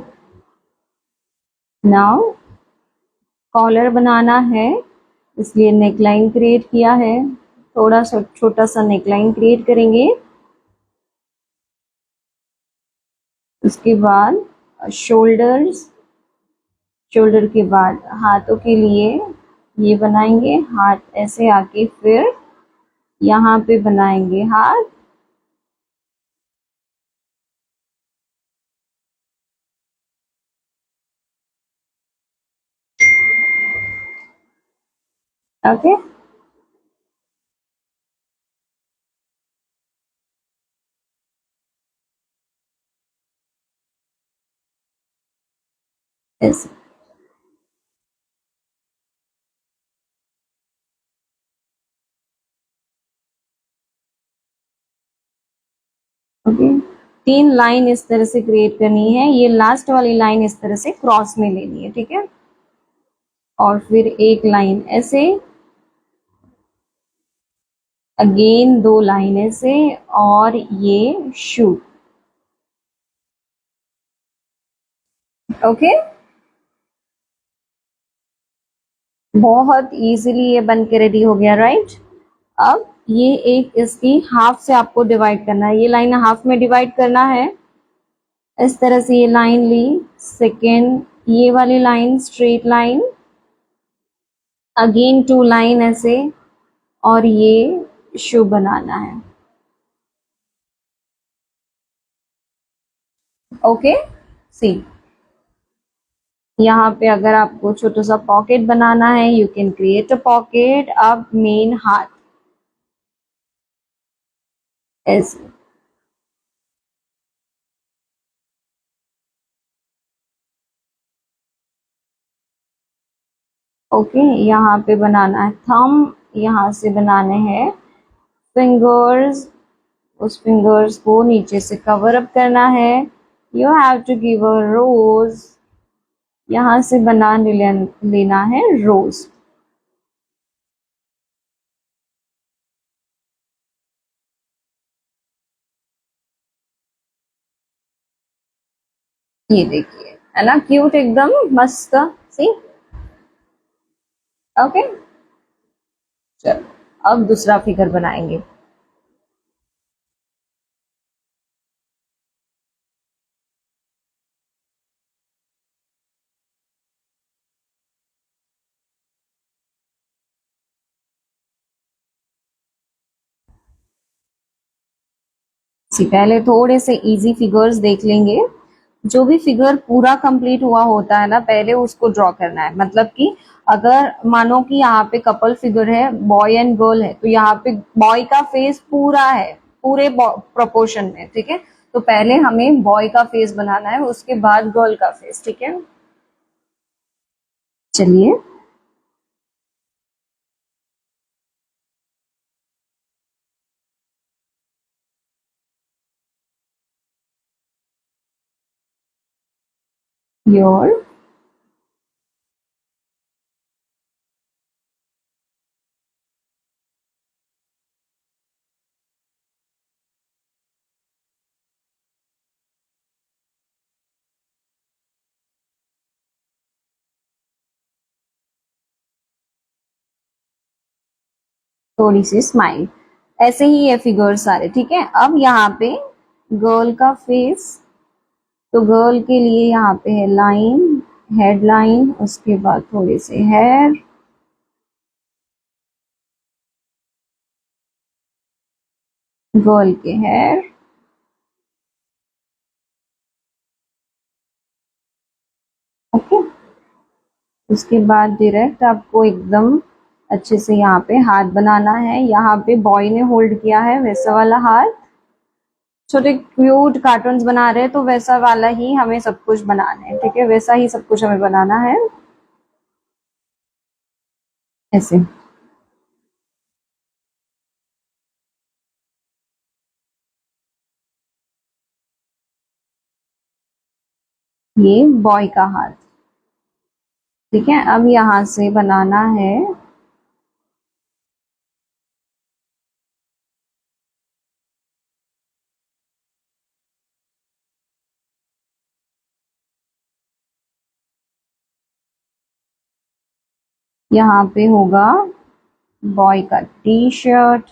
नाउ कॉलर बनाना है, इसलिए नेकलाइन क्रिएट किया है, थोड़ा सा छोटा सा नेकलाइन क्रिएट करेंगे। उसके बाद शोल्डर्स, शोल्डर के बाद हाथों के लिए ये बनाएंगे, हाथ ऐसे आके फिर यहाँ पे बनाएंगे हाथ, ओके, ऐसे, ओके। तीन लाइन इस तरह से क्रिएट करनी है, ये लास्ट वाली लाइन इस तरह से क्रॉस में लेनी है, ठीक है, और फिर एक लाइन ऐसे, अगेन दो लाइन ऐसे, और ये शू, ओके। बहुत इजीली ये बन के रेडी हो गया, राइट। अब ये एक इसकी हाफ से आपको डिवाइड करना है, ये लाइन हाफ में डिवाइड करना है, इस तरह से ये लाइन ली, सेकेंड ये वाली line straight line, again to line ऐसे, और ये शू बनाना है, ओके। सी, यहाँ पे अगर आपको छोटा सा पॉकेट बनाना है, you can create a pocket. अब मेन हाथ ऐसे, ओके, यहाँ पे बनाना है थंब, यहाँ से बनाने हैं फिंगर्स, उस फिंगर्स को नीचे से कवर अप करना है, you have to give a rose, यहाँ से बना लेना है रोज, ये देखिए, है ना क्यूट एकदम मस्त, सी, ओके। चलो अब दूसरा फिगर बनाएंगे। पहले थोड़े से इजी फिगर्स देख लेंगे। जो भी फिगर पूरा कंप्लीट हुआ होता है ना, पहले उसको ड्रॉ करना है। मतलब कि अगर मानो कि यहाँ पे कपल फिगर है, बॉय एंड गर्ल है, तो यहाँ पे बॉय का फेस पूरा है, पूरे प्रोपोर्शन में, ठीक है। तो पहले हमें बॉय का फेस बनाना है, उसके बाद गर्ल का फेस, ठीक है। चलिए, योर थोड़ी सी स्माइल। ऐसे ही ये फिगर सारे, ठीक है। अब यहाँ पे गर्ल का फेस, तो गर्ल के लिए यहाँ पे है लाइन, हेड लाइन, उसके बाद थोड़े से हेयर, गर्ल के हेयर, ओके। उसके बाद डायरेक्ट आपको एकदम अच्छे से यहाँ पे हाथ बनाना है। यहाँ पे बॉय ने होल्ड किया है वैसा वाला हाथ। छोटे क्यूट कार्टून्स बना रहे हैं तो वैसा वाला ही हमें सब कुछ बनाना है, ठीक है। वैसा ही सब कुछ हमें बनाना है, ऐसे। ये बॉय का हाथ, ठीक है। अब यहाँ से बनाना है यहाँ पे होगा बॉय का टी शर्ट,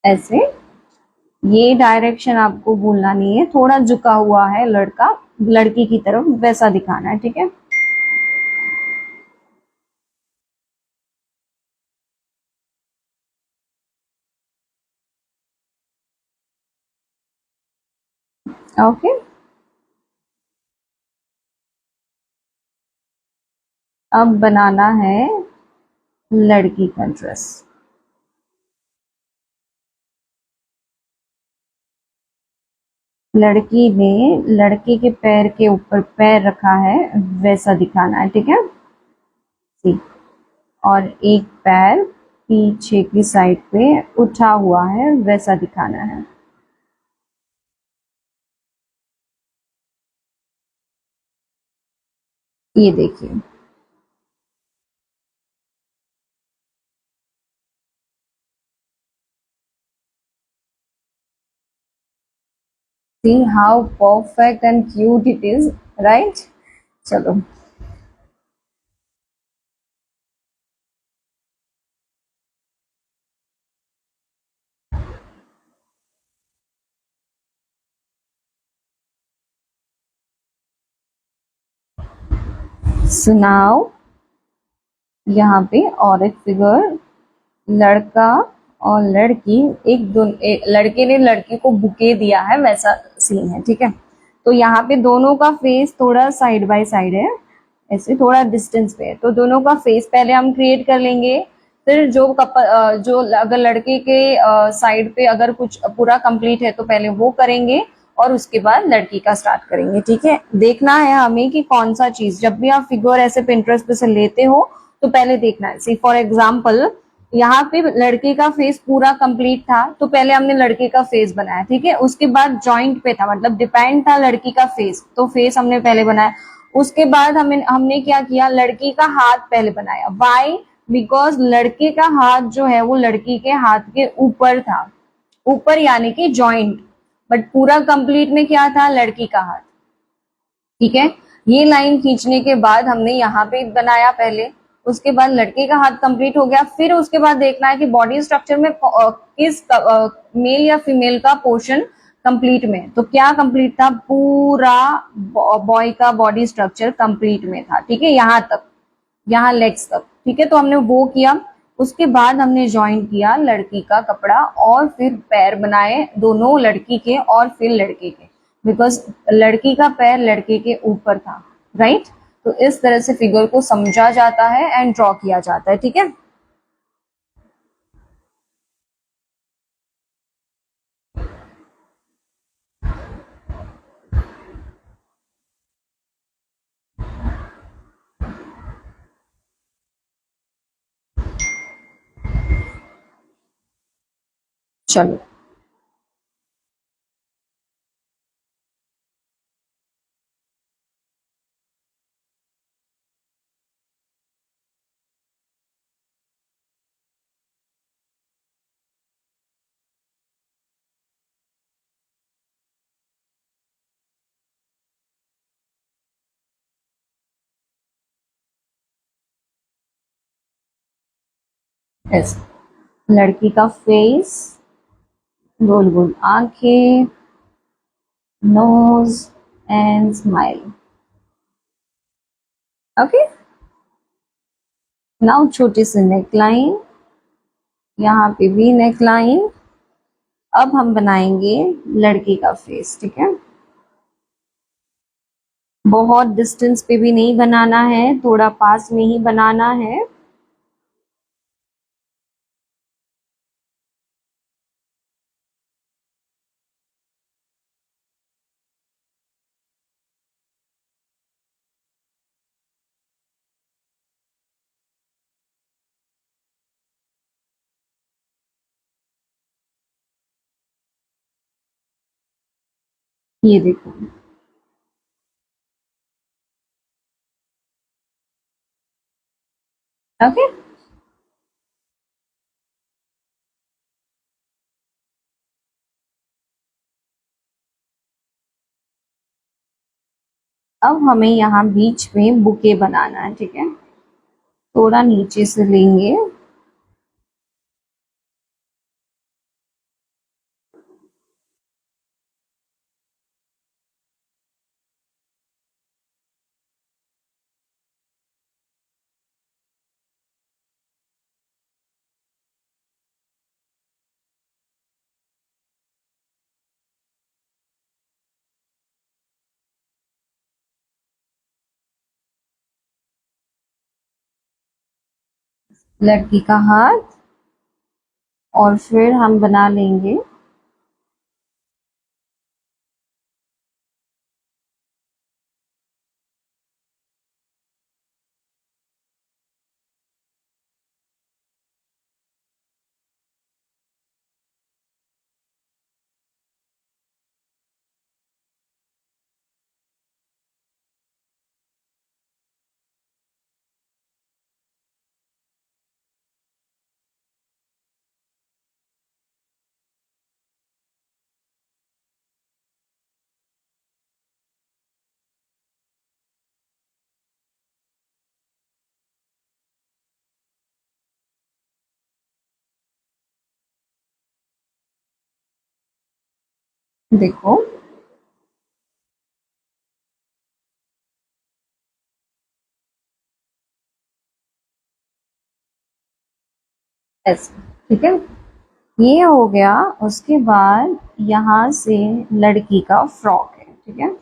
ऐसे। ये डायरेक्शन आपको भूलना नहीं है, थोड़ा झुका हुआ है लड़का लड़की की तरफ, वैसा दिखाना है, ठीक है। ओके। अब बनाना है लड़की का ड्रेस। लड़की ने लड़के के पैर के ऊपर पैर रखा है, वैसा दिखाना है, ठीक है। ठीक। और एक पैर पीछे की साइड पे उठा हुआ है, वैसा दिखाना है। ये देखिए। See how perfect and cute it is, right? चलो, सुनाओ। यहाँ पे और एक फिगर, लड़का और लड़की, लड़के ने लड़की को बुके दिया है, वैसा सीन है, ठीक है। तो यहाँ पे दोनों का फेस थोड़ा साइड बाय साइड है, ऐसे थोड़ा डिस्टेंस पे है। तो दोनों का फेस पहले हम क्रिएट कर लेंगे। फिर जो कपल जो अगर लड़के के साइड पे अगर कुछ पूरा कंप्लीट है तो पहले वो करेंगे, और उसके बाद लड़की का स्टार्ट करेंगे, ठीक है। देखना है हमें कि कौन सा चीज, जब भी आप फिगर ऐसे पिंटरेस्ट पे से लेते हो तो पहले देखना है। सी फॉर एग्जाम्पल, यहाँ पे लड़के का फेस पूरा कंप्लीट था तो पहले हमने लड़के का फेस बनाया, ठीक है। उसके बाद जॉइंट पे था, मतलब डिपेंड था लड़की का फेस, तो फेस हमने पहले बनाया। उसके बाद हमने क्या किया, लड़की का हाथ पहले बनाया। वाई? बिकॉज लड़के का हाथ जो है वो लड़की के हाथ के ऊपर था, ऊपर यानी कि जॉइंट। बट पूरा कंप्लीट में क्या था, लड़की का हाथ, ठीक है। ये लाइन खींचने के बाद हमने यहाँ पे बनाया पहले, उसके बाद लड़के का हाथ कंप्लीट हो गया। फिर उसके बाद देखना है कि बॉडी स्ट्रक्चर में किस मेल या फीमेल का पोर्शन कंप्लीट में। तो क्या कंप्लीट था? पूरा बॉय का बॉडी स्ट्रक्चर कंप्लीट में था, ठीक है, यहाँ तक, यहाँ लेग्स तक, ठीक है। तो हमने वो किया। उसके बाद हमने ज्वाइन किया लड़की का कपड़ा और फिर पैर बनाए दोनों, लड़की के और फिर लड़के के, बिकॉज लड़की का पैर लड़के के ऊपर था, राइट। तो इस तरह से फिगर को समझा जाता है एंड ड्रॉ किया जाता है, ठीक है। चलो, ऐसे लड़की का फेस, गोल गोल आंखें, nose and smile. Okay, now छोटी सी नेक लाइन, यहाँ पे भी नेक लाइन। अब हम बनाएंगे लड़के का फेस, ठीक है। बहुत डिस्टेंस पे भी नहीं बनाना है, थोड़ा पास में ही बनाना है। ये देखो, ओके। अब हमें यहाँ बीच में बुके बनाना है, ठीक है। थोड़ा नीचे से लेंगे, लड़की का हाथ, और फिर हम बना लेंगे देखो, ऐसे, ठीक है। ये हो गया। उसके बाद यहाँ से लड़की का फ्रॉक है, ठीक है।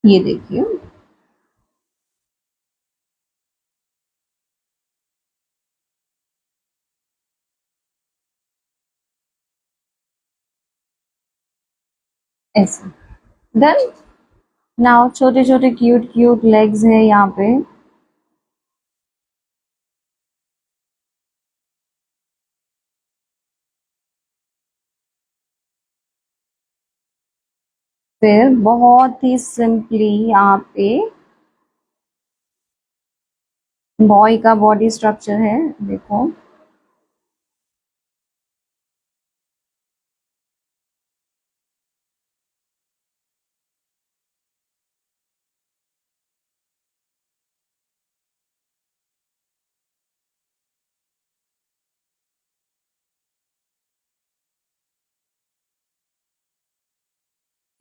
ये देखिए, ऐसे, डन। नाउ छोटे छोटे क्यूट क्यूट लेग्स है यहाँ पे। फिर बहुत ही सिंपली यहाँ पे बॉय का बॉडी स्ट्रक्चर है, देखो।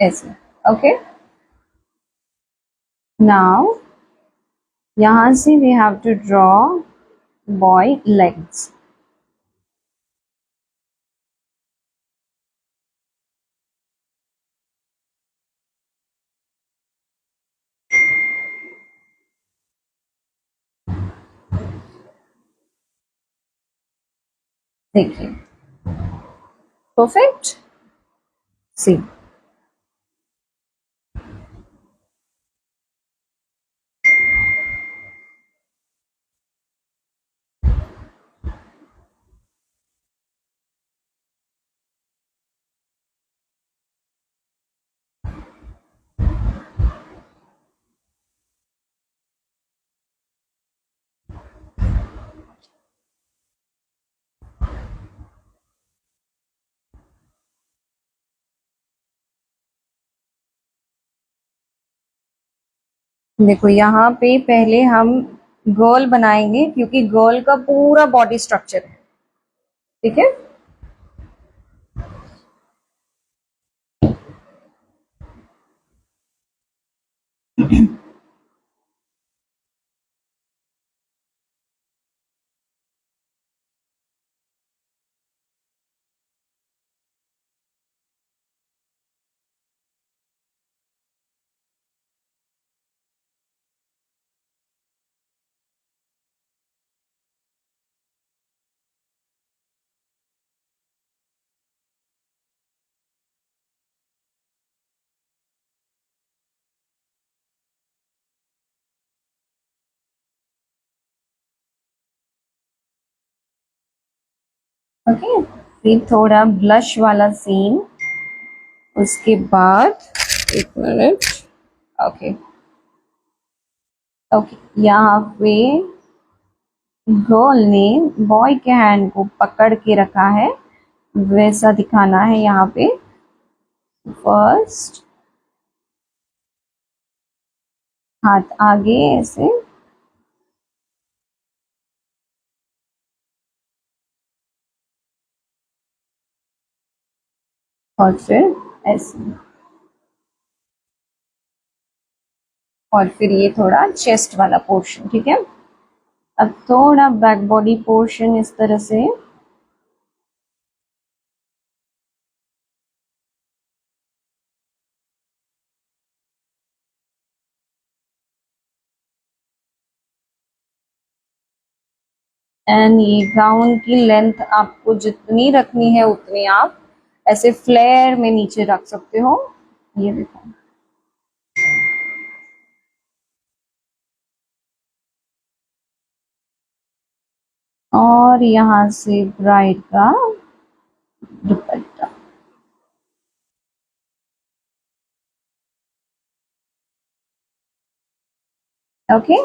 ऐसे, ओके। नाउ यहाँ से we have to draw boy legs. देखिए, परफेक्ट। सी, देखो यहाँ पे पहले हम गर्ल बनाएंगे क्योंकि गर्ल का पूरा बॉडी स्ट्रक्चर है, ठीक है। ओके, फिर थोड़ा ब्लश वाला सीन, उसके बाद एक मिनट। ओके, ओके, यहाँ पे गर्ल ने बॉय के हैंड को पकड़ के रखा है, वैसा दिखाना है यहाँ पे। फर्स्ट हाथ आगे ऐसे, और फिर ऐसे, और फिर ये थोड़ा चेस्ट वाला पोर्शन, ठीक है। अब थोड़ा बैक बॉडी पोर्शन इस तरह से। एंड ये गाउन की लेंथ आपको जितनी रखनी है उतनी आप ऐसे फ्लेयर में नीचे रख सकते हो, ये देखो। और यहाँ से ब्राइड का दुपट्टा। ओके,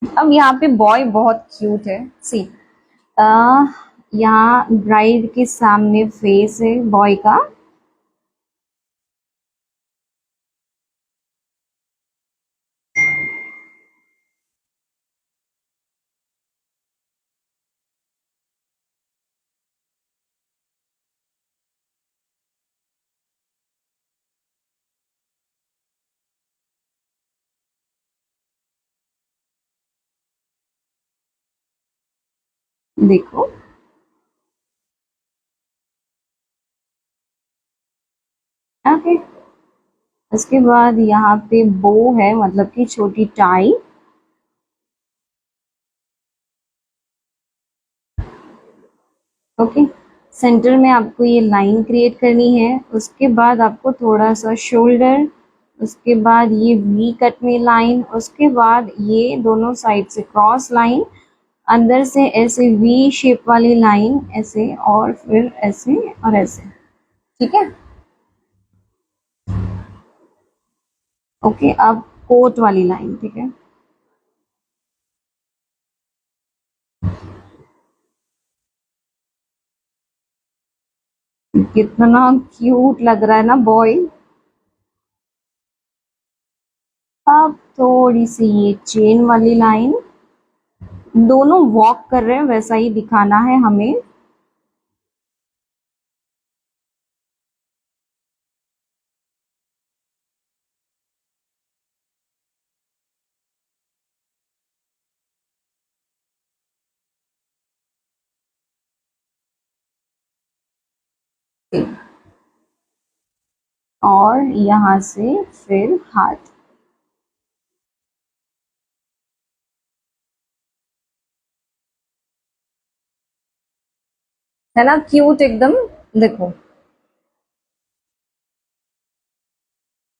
अब यहाँ पे बॉय बहुत क्यूट है, सी। यहाँ ब्राइड के सामने फेस है बॉय का, देखो। ओके, उसके बाद यहाँ पे बो है, मतलब कि छोटी टाई। ओके, सेंटर में आपको ये लाइन क्रिएट करनी है। उसके बाद आपको थोड़ा सा शोल्डर, उसके बाद ये वी कट में लाइन, उसके बाद ये दोनों साइड से क्रॉस लाइन, अंदर से ऐसे वी शेप वाली लाइन ऐसे, और फिर ऐसे और ऐसे। ठीक है, ओके। अब कोट वाली लाइन, ठीक है। कितना क्यूट लग रहा है ना बॉय। अब थोड़ी सी ये चेन वाली लाइन, दोनों वॉक कर रहे हैं वैसा ही दिखाना है हमें। और यहाँ से फिर हाथ। है ना क्यूट एकदम, देखो।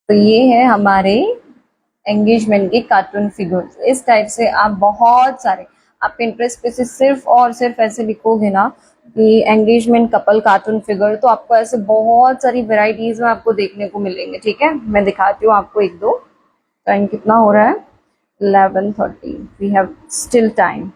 तो ये है हमारे एंगेजमेंट के कार्टून फिगर्स। इस टाइप से आप बहुत सारे, आप पिंटरेस्ट पे से सिर्फ और सिर्फ ऐसे लिखोगे ना कि एंगेजमेंट कपल कार्टून फिगर, तो आपको ऐसे बहुत सारी वेराइटीज में आपको देखने को मिलेंगे। ठीक है, मैं दिखाती हूँ आपको एक दो। टाइम कितना हो रहा है? 11:30। We have still time.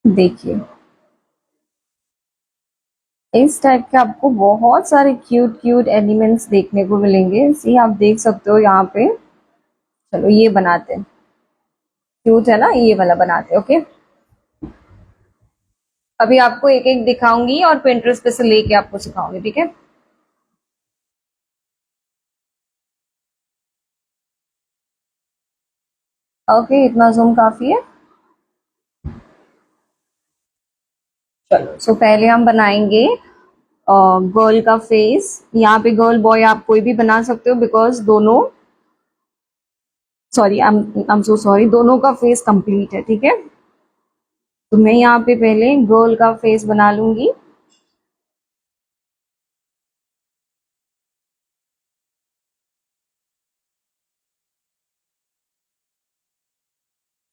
देखिए, इस टाइप के आपको बहुत सारे क्यूट क्यूट एलिमेंट्स देखने को मिलेंगे। सी, आप देख सकते हो यहाँ पे। चलो ये बनाते हैं, क्यूट है ना, ये वाला बनाते हैं। ओके, अभी आपको एक एक दिखाऊंगी और पिंटरेस्ट पे से लेके आपको सिखाऊंगी। ठीक है, ओके, इतना जूम काफी है। चलो, सो पहले हम बनाएंगे गर्ल का फेस। यहाँ पे गर्ल बॉय आप कोई भी बना सकते हो, बिकॉज दोनों, sorry, I am so sorry, दोनों का फेस कंप्लीट है। ठीक है, तो मैं यहाँ पे पहले गर्ल का फेस बना लूंगी।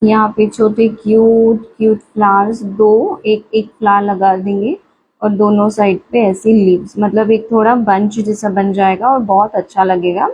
यहाँ पे छोटे क्यूट क्यूट फ्लावर्स, दो, एक एक फ्लावर लगा देंगे, और दोनों साइड पे ऐसी लीव्स, मतलब एक थोड़ा बंच जैसा बन जाएगा और बहुत अच्छा लगेगा।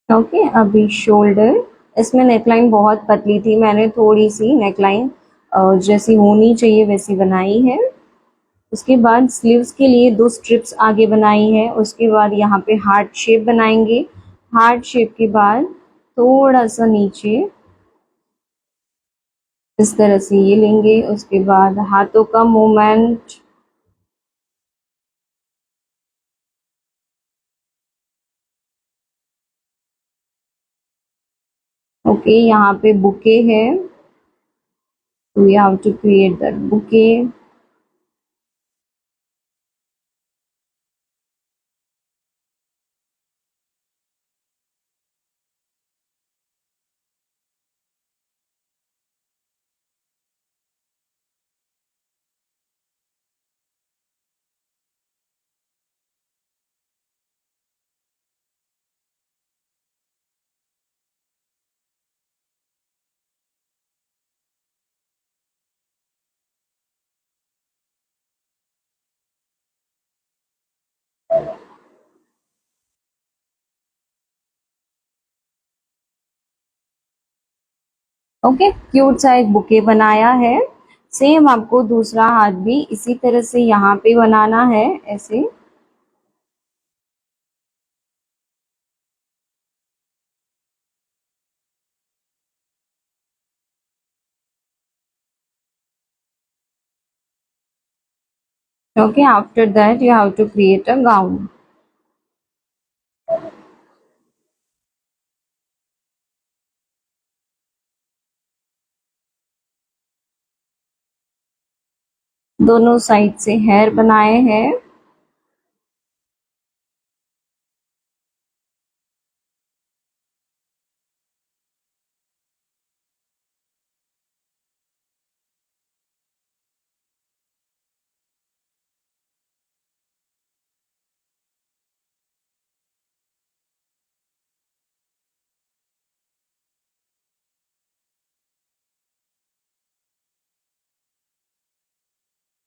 ओके, अभी शोल्डर। इसमें नेकलाइन बहुत पतली थी, मैंने थोड़ी सी नेकलाइन जैसी होनी चाहिए वैसी बनाई है। उसके बाद स्लीव्स के लिए दो स्ट्रिप्स आगे बनाई है। उसके बाद यहाँ पे हार्ट शेप बनाएंगे। हार्ट शेप के बाद थोड़ा सा नीचे इस तरह से ये लेंगे। उसके बाद हाथों का मूवमेंट, ओके। यहाँ पे बुके है, we have to create that bouquet. Okay, cute सा एक बुके बनाया है। सेम आपको दूसरा हाथ भी इसी तरह से यहाँ पे बनाना है, ऐसे। Okay, after that you have to create a gown. दोनों साइड से हेयर बनाए हैं।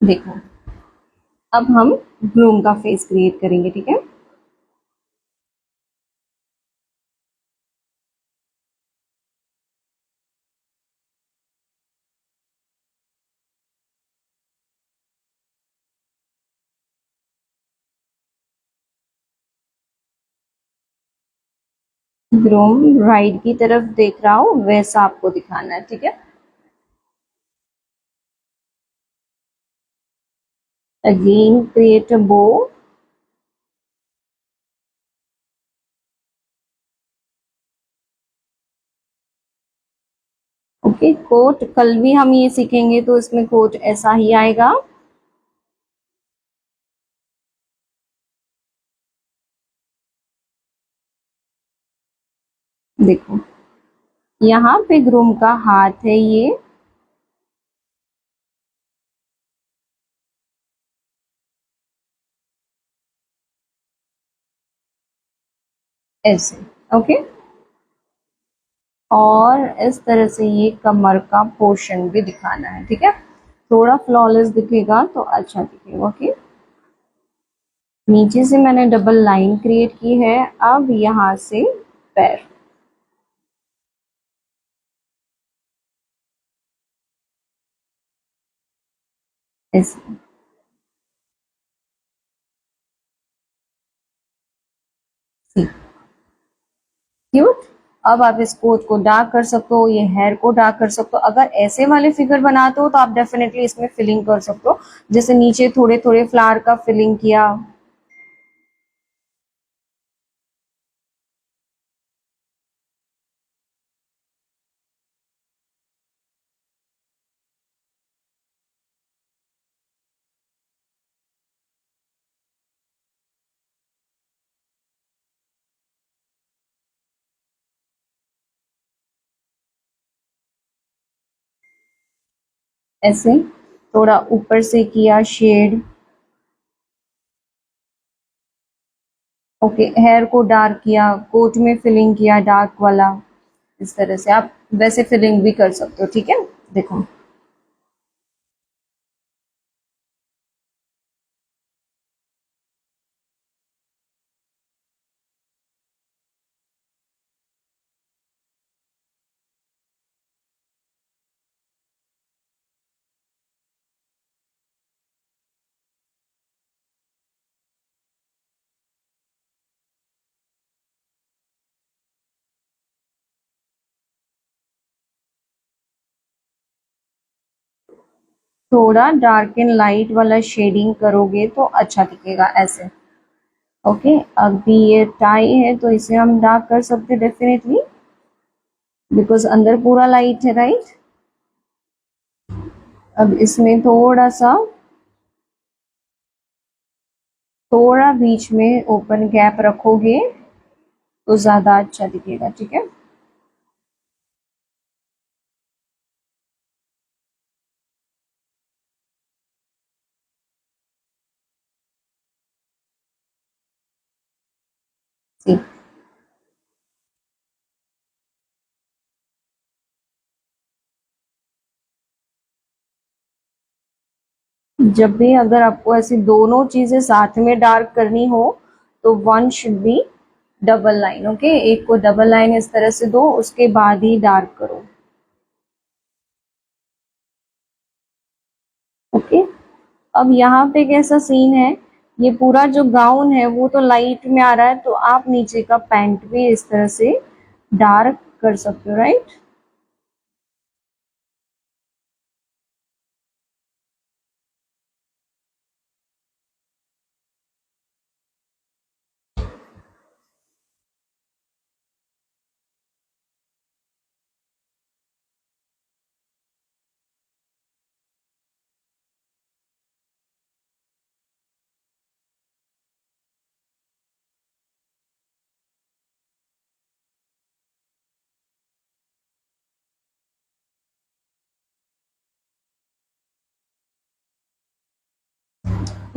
देखो, अब हम ग्रूम का फेस क्रिएट करेंगे, ठीक है। ग्रूम राइट की तरफ देख रहा हो वैसा आपको दिखाना है, ठीक है। अगेन क्रिएट अ बो। ओके, कोट कल भी हम ये सीखेंगे तो इसमें कोट ऐसा ही आएगा। देखो, यहाँ पे ग्रूम का हाथ है ये, ऐसे। ओके, और इस तरह से ये कमर का पोर्शन भी दिखाना है, ठीक है। थोड़ा फ्लॉलेस दिखेगा तो अच्छा दिखेगा। ओके, नीचे से मैंने डबल लाइन क्रिएट की है। अब यहाँ से पैर, ऐसे। क्यूट। अब आप इस कोट को डार्क कर सकते हो, ये हेयर को डार्क कर सकते हो। अगर ऐसे वाले फिगर बनाते हो तो आप डेफिनेटली इसमें फिलिंग कर सकते हो, जैसे नीचे थोड़े थोड़े फ्लावर का फिलिंग किया। ऐसे थोड़ा ऊपर से किया शेड। ओके, हेयर को डार्क किया, कोट में फिलिंग किया डार्क वाला। इस तरह से आप वैसे फिलिंग भी कर सकते हो, ठीक है। देखो, थोड़ा डार्क एंड लाइट वाला शेडिंग करोगे तो अच्छा दिखेगा, ऐसे। ओके, अभी ये टाई है तो इसे हम डार्क कर सकते डेफिनेटली, बिकॉज अंदर पूरा लाइट है, राइट। अब इसमें थोड़ा बीच में ओपन गैप रखोगे तो ज्यादा अच्छा दिखेगा, ठीक है। See? जब भी अगर आपको ऐसी दोनों चीजें साथ में डार्क करनी हो तो one should be double line. Okay, एक को डबल लाइन इस तरह से दो, उसके बाद ही डार्क करो। अब यहाँ पे कैसा सीन है, ये पूरा जो गाउन है वो तो लाइट में आ रहा है, तो आप नीचे का पैंट भी इस तरह से डार्क कर सकते हो, राइट।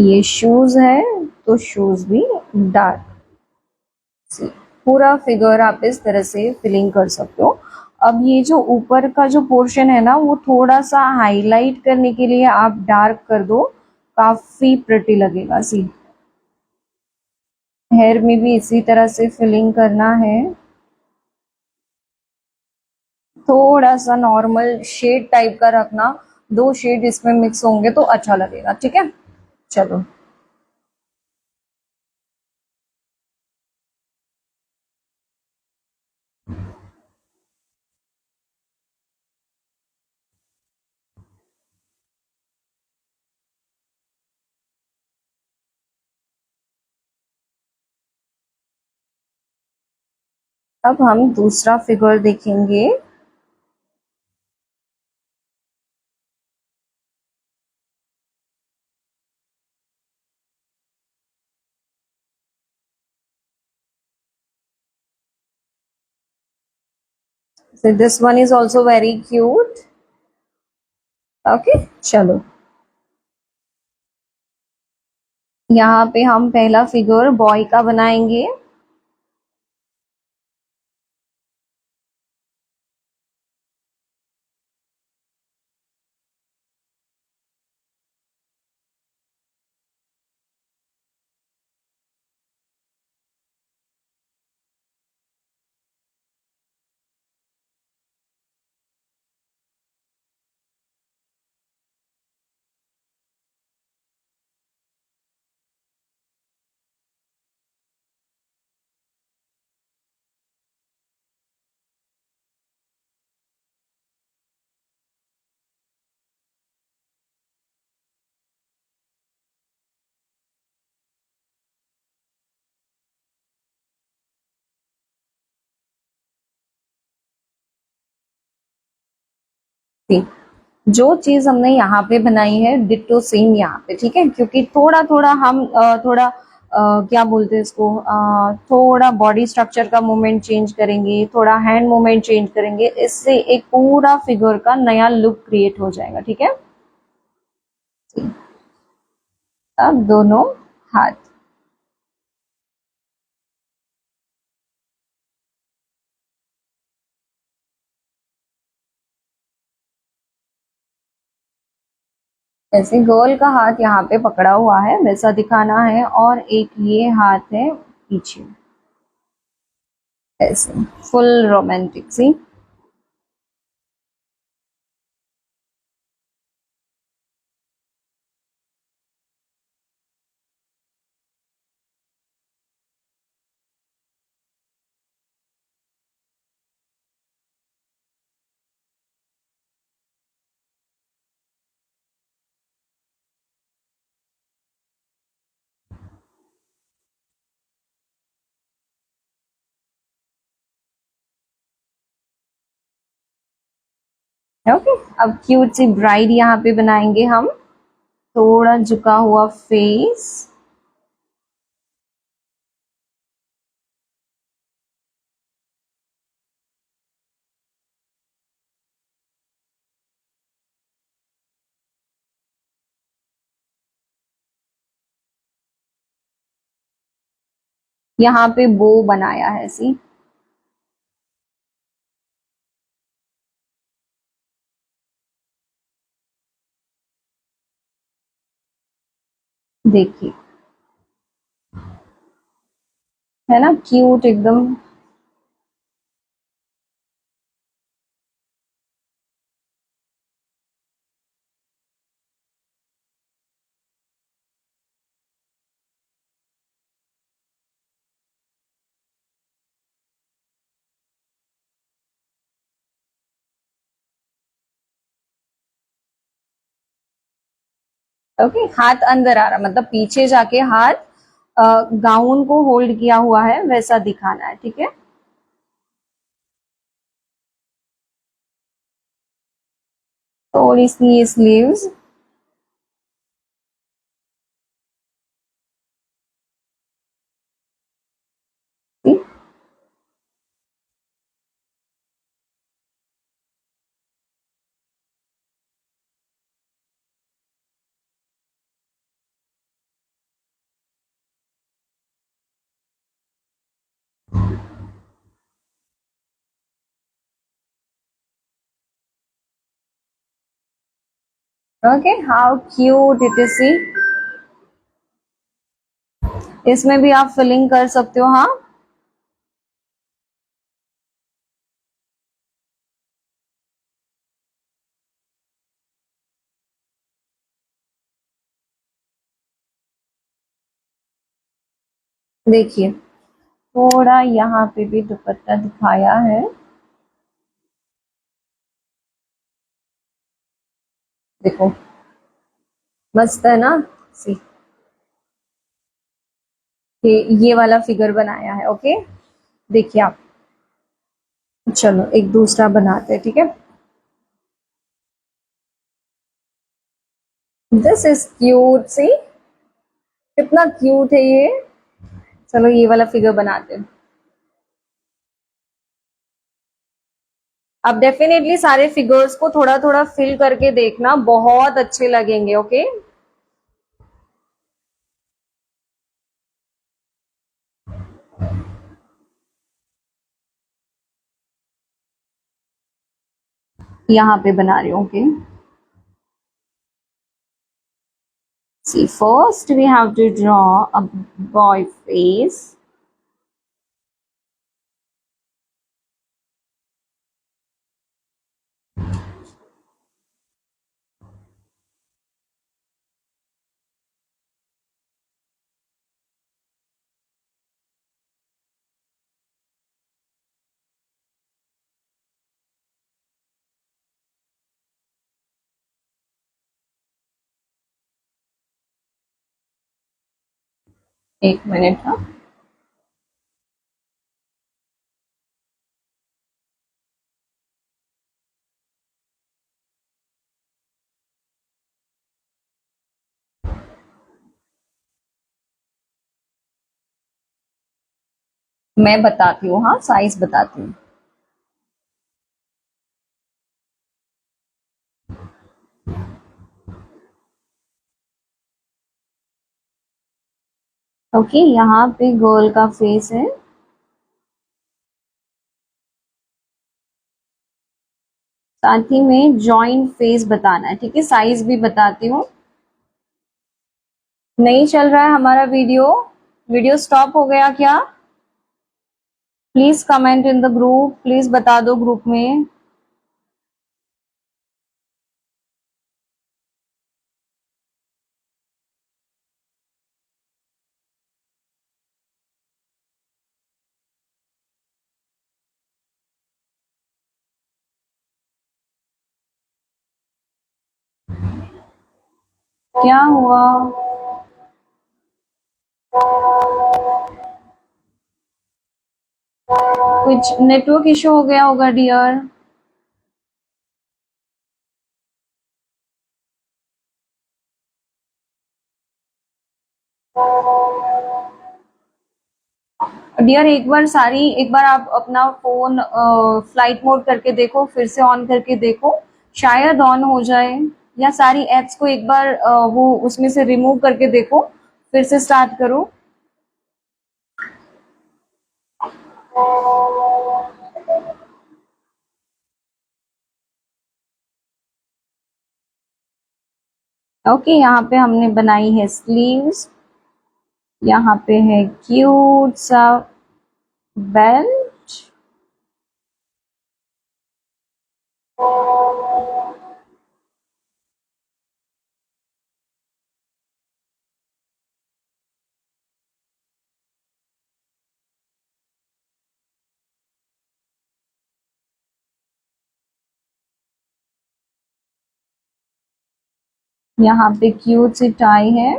ये शूज है, तो शूज भी डार्क। पूरा फिगर आप इस तरह से फिलिंग कर सकते हो। अब ये जो ऊपर का जो पोर्शन है ना, वो थोड़ा सा हाईलाइट करने के लिए आप डार्क कर दो, काफी प्रिटी लगेगा। सी, हेयर में भी इसी तरह से फिलिंग करना है। थोड़ा सा नॉर्मल शेड टाइप का रखना, दो शेड इसमें मिक्स होंगे तो अच्छा लगेगा, ठीक है। चलो, अब हम दूसरा फिगर देखेंगे। So this one is also very cute. Okay, चलो, यहाँ पे हम पहला फिगर बॉय का बनाएंगे। जो चीज हमने यहाँ पे बनाई है डिट्टो सेम यहाँ पे, ठीक है, क्योंकि थोड़ा थोड़ा हम थोड़ा क्या बोलते हैं इसको, थोड़ा बॉडी स्ट्रक्चर का मूवमेंट चेंज करेंगे, थोड़ा हैंड मूवमेंट चेंज करेंगे, इससे एक पूरा फिगर का नया लुक क्रिएट हो जाएगा, ठीक है। अब दोनों हाथ, ऐसे गर्ल का हाथ यहाँ पे पकड़ा हुआ है वैसा दिखाना है, और एक ये हाथ है पीछे, ऐसे फुल रोमांटिक सी। ओके, अब क्यूट सी ब्राइड यहाँ पे बनाएंगे हम, थोड़ा झुका हुआ फेस। यहाँ पे बो बनाया है, सी, देखिए, है ना क्यूट एकदम। ओके, हाथ अंदर आ रहा मतलब पीछे जाके हाथ गाउन को होल्ड किया हुआ है वैसा दिखाना है, ठीक है। थोड़ी सी sleeves. Okay, how cute it is, see. इसमें भी आप फिलिंग कर सकते हो, हाँ। देखिए, थोड़ा यहाँ पे भी दुपट्टा दिखाया है। देखो, मस्त है ना। सी, ये वाला फिगर बनाया है, ओके। देखिए आप, चलो एक दूसरा बनाते हैं, ठीक है। दिस इज क्यूट, सी, कितना क्यूट है ये। चलो ये वाला फिगर बनाते हैं। आप डेफिनेटली सारे फिगर्स को थोड़ा थोड़ा फिल करके देखना, बहुत अच्छे लगेंगे, ओके। यहाँ पे बना रही हूँ, okay. See, first we have to draw a boy face. एक मिनट, हाँ। मैं बताती हूँ, हाँ, साइज बताती हूँ। ओके, यहाँ पे गर्ल का फेस है। साथ ही में जॉइंट फेस बताना है, ठीक है। साइज भी बताती हूँ। नहीं चल रहा है हमारा वीडियो? वीडियो स्टॉप हो गया क्या? Please comment in the group, please बता दो ग्रुप में। क्या हुआ? कुछ नेटवर्क इशू हो गया होगा डियर। डियर, एक बार आप अपना फोन फ्लाइट मोड करके देखो, फिर से ऑन करके देखो, शायद ऑन हो जाए। या सारी एप्स को एक बार वो उसमें से रिमूव करके देखो, फिर से स्टार्ट करो। ओके, यहाँ पे हमने बनाई है स्लीव्स। यहाँ पे है क्यूट सा बेल्ट। यहाँ पे क्यूट सी टाई है।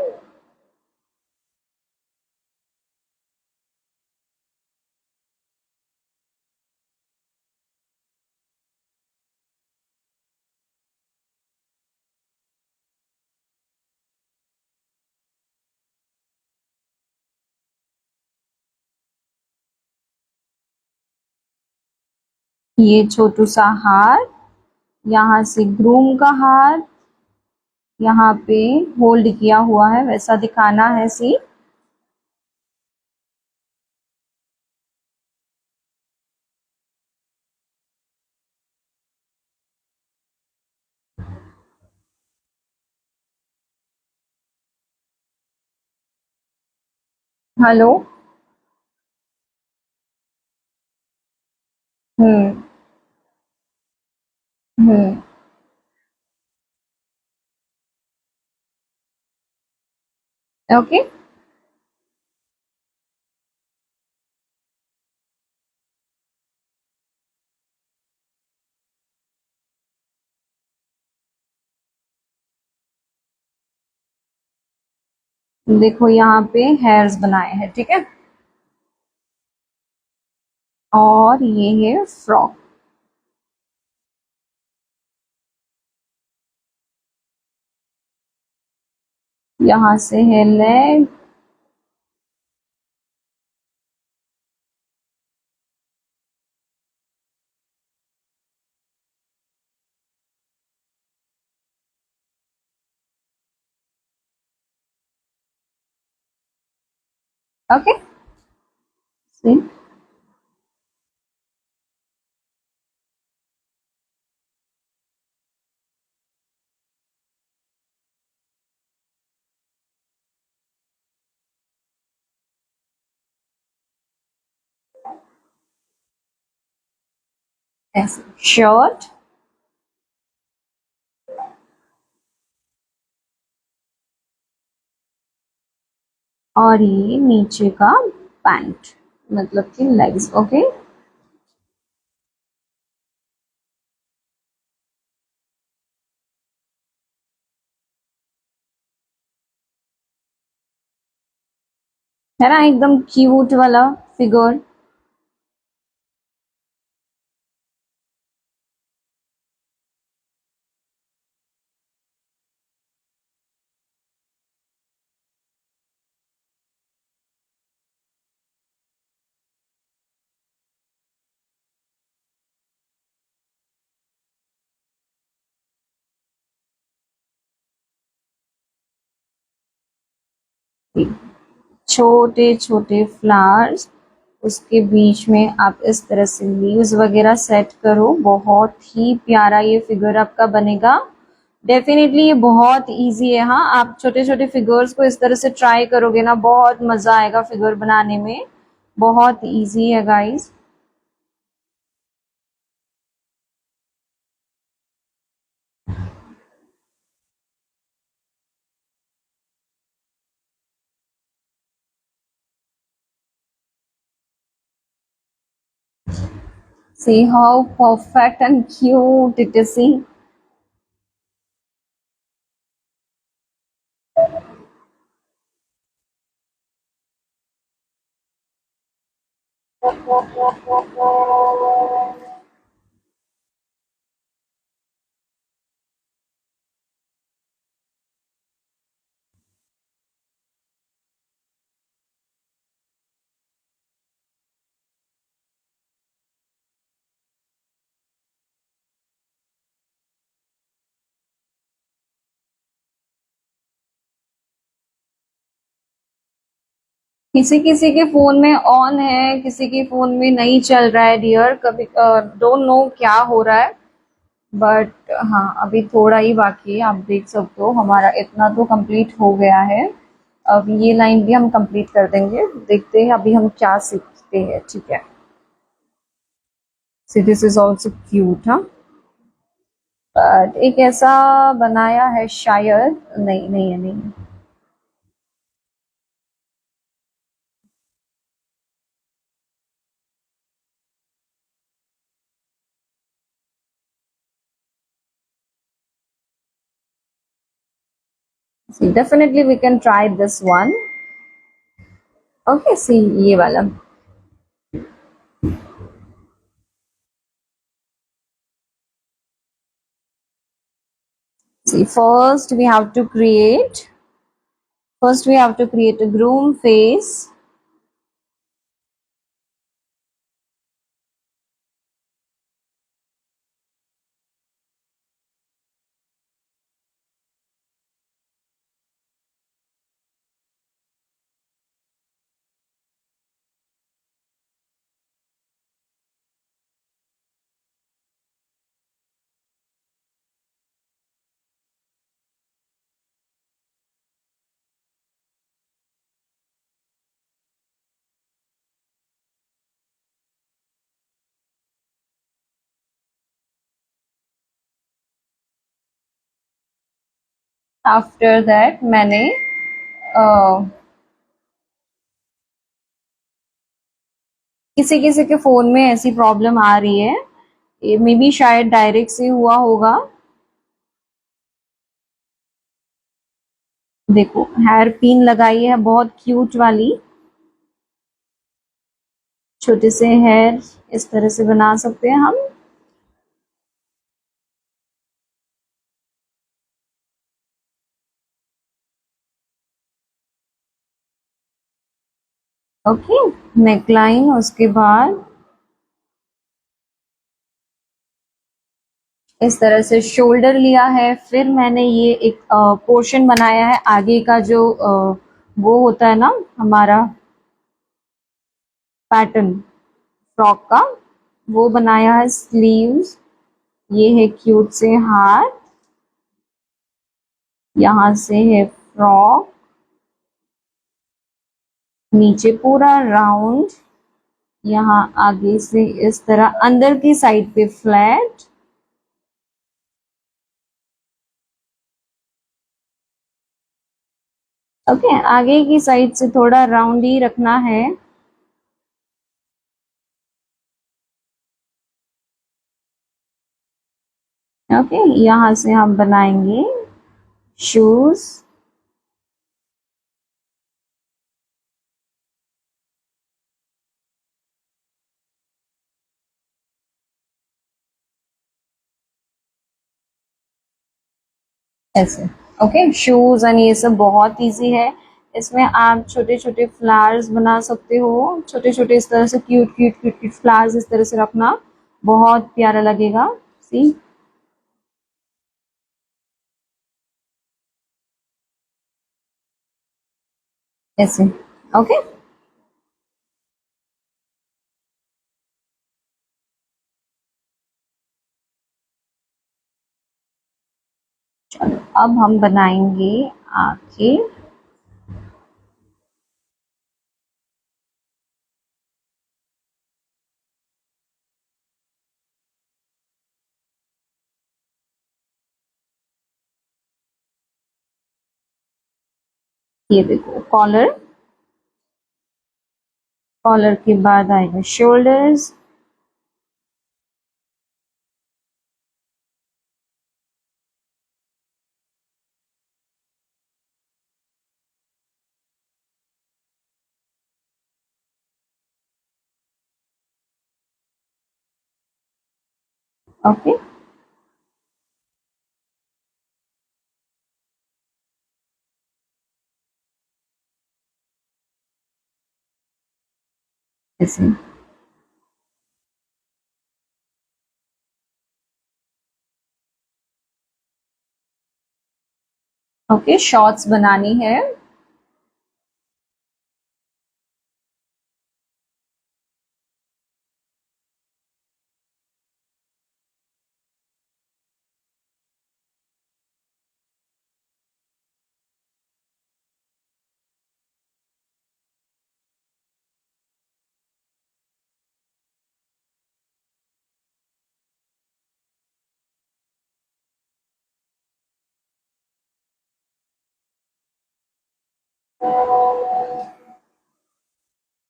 ये छोटू सा हार, यहाँ से ग्रूम का हार, यहाँ पे होल्ड किया हुआ है वैसा दिखाना है सी। हेलो। हम्म। हम्म। ओके। देखो यहाँ पे हेयर्स बनाए हैं, ठीक है। और ये है फ्रॉक। यहाँ से है लेग। ओके। सी। ऐसे शर्ट। और ये नीचे का पैंट, मतलब कि लेग्स। ओके। है ना एकदम क्यूट वाला फिगर। छोटे छोटे फ्लावर्स, उसके बीच में आप इस तरह से लीव्स वगैरह सेट करो, बहुत ही प्यारा ये फिगर आपका बनेगा। डेफिनेटली ये बहुत इजी है। हाँ, आप छोटे छोटे फिगर्स को इस तरह से ट्राई करोगे ना, बहुत मजा आएगा फिगर बनाने में। बहुत इजी है guys. See how perfect and cute it is. See. किसी किसी के फोन में ऑन है, किसी के फोन में नहीं चल रहा है डियर, कभी डोंट नो क्या हो रहा है। बट हाँ, अभी थोड़ा ही बाकी है, आप देख सकते हो हमारा इतना तो कंप्लीट हो गया है। अब ये लाइन भी हम कंप्लीट कर देंगे। देखते हैं अभी हम क्या सीखते हैं, ठीक है। See this is also cute. हाँ, बट एक ऐसा बनाया है शायद, नहीं नहीं है, नहीं है। See, definitely we can try this one. Okay, see ये वाला. See, first we have to create a groom face. After that मैंने किसी किसी के फोन में ऐसी प्रॉब्लम आ रही है, ये मे बी शायद डायरेक्ट से हुआ होगा. देखो हेयर पिन लगाई है बहुत क्यूट वाली, छोटे से हेयर इस तरह से बना सकते हैं हम. ओके, नेकलाइन, उसके बाद इस तरह से शोल्डर लिया है. फिर मैंने ये एक पोर्शन बनाया है आगे का, जो वो होता है ना हमारा पैटर्न फ्रॉक का, वो बनाया है. स्लीव्स, ये है क्यूट से हाथ, यहाँ से है फ्रॉक, नीचे पूरा राउंड, यहाँ आगे से इस तरह अंदर की साइड पे फ्लैट. ओके, आगे की साइड से थोड़ा राउंड ही रखना है. ओके, यहाँ से हम बनाएंगे शूज. ऐसे. ओके, शूज एंड ये सब बहुत इजी है. इसमें आप छोटे छोटे फ्लावर्स बना सकते हो, छोटे छोटे इस तरह से cute cute cute cute flowers इस तरह से रखना, बहुत प्यारा लगेगा. सी, ऐसे. ओके, चलो अब हम बनाएंगे आंखें. ये देखो कॉलर, कॉलर के बाद आएगा शोल्डर्स. ओके, ऐसे. ओके, शॉर्ट्स बनानी है.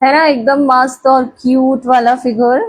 है ना एकदम मस्त और क्यूट वाला फिगर.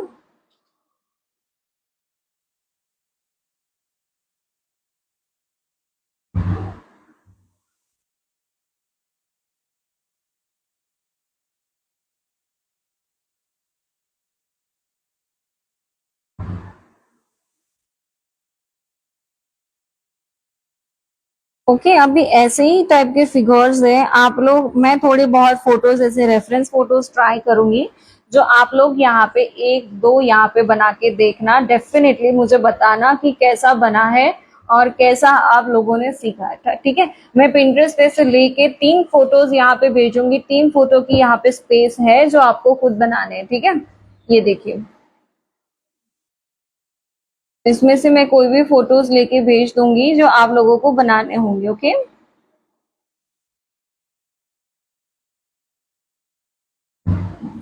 ओके अभी ऐसे ही टाइप के फिगर्स है आप लोग, मैं थोड़ी बहुत फोटोज ऐसे रेफरेंस फोटोज ट्राई करूंगी जो आप लोग यहाँ पे एक दो यहाँ पे बना के देखना, डेफिनेटली मुझे बताना कि कैसा बना है और कैसा आप लोगों ने सीखा है। ठीक है, मैं पिंटरेस्ट पे से लेके 3 फोटोज यहाँ पे भेजूंगी, 3 फोटो की यहाँ पे स्पेस है जो आपको खुद बनाने हैं। ठीक है, ये देखिए, इसमें से मैं कोई भी फोटोज लेके भेज दूंगी जो आप लोगों को बनाने होंगे। ओके,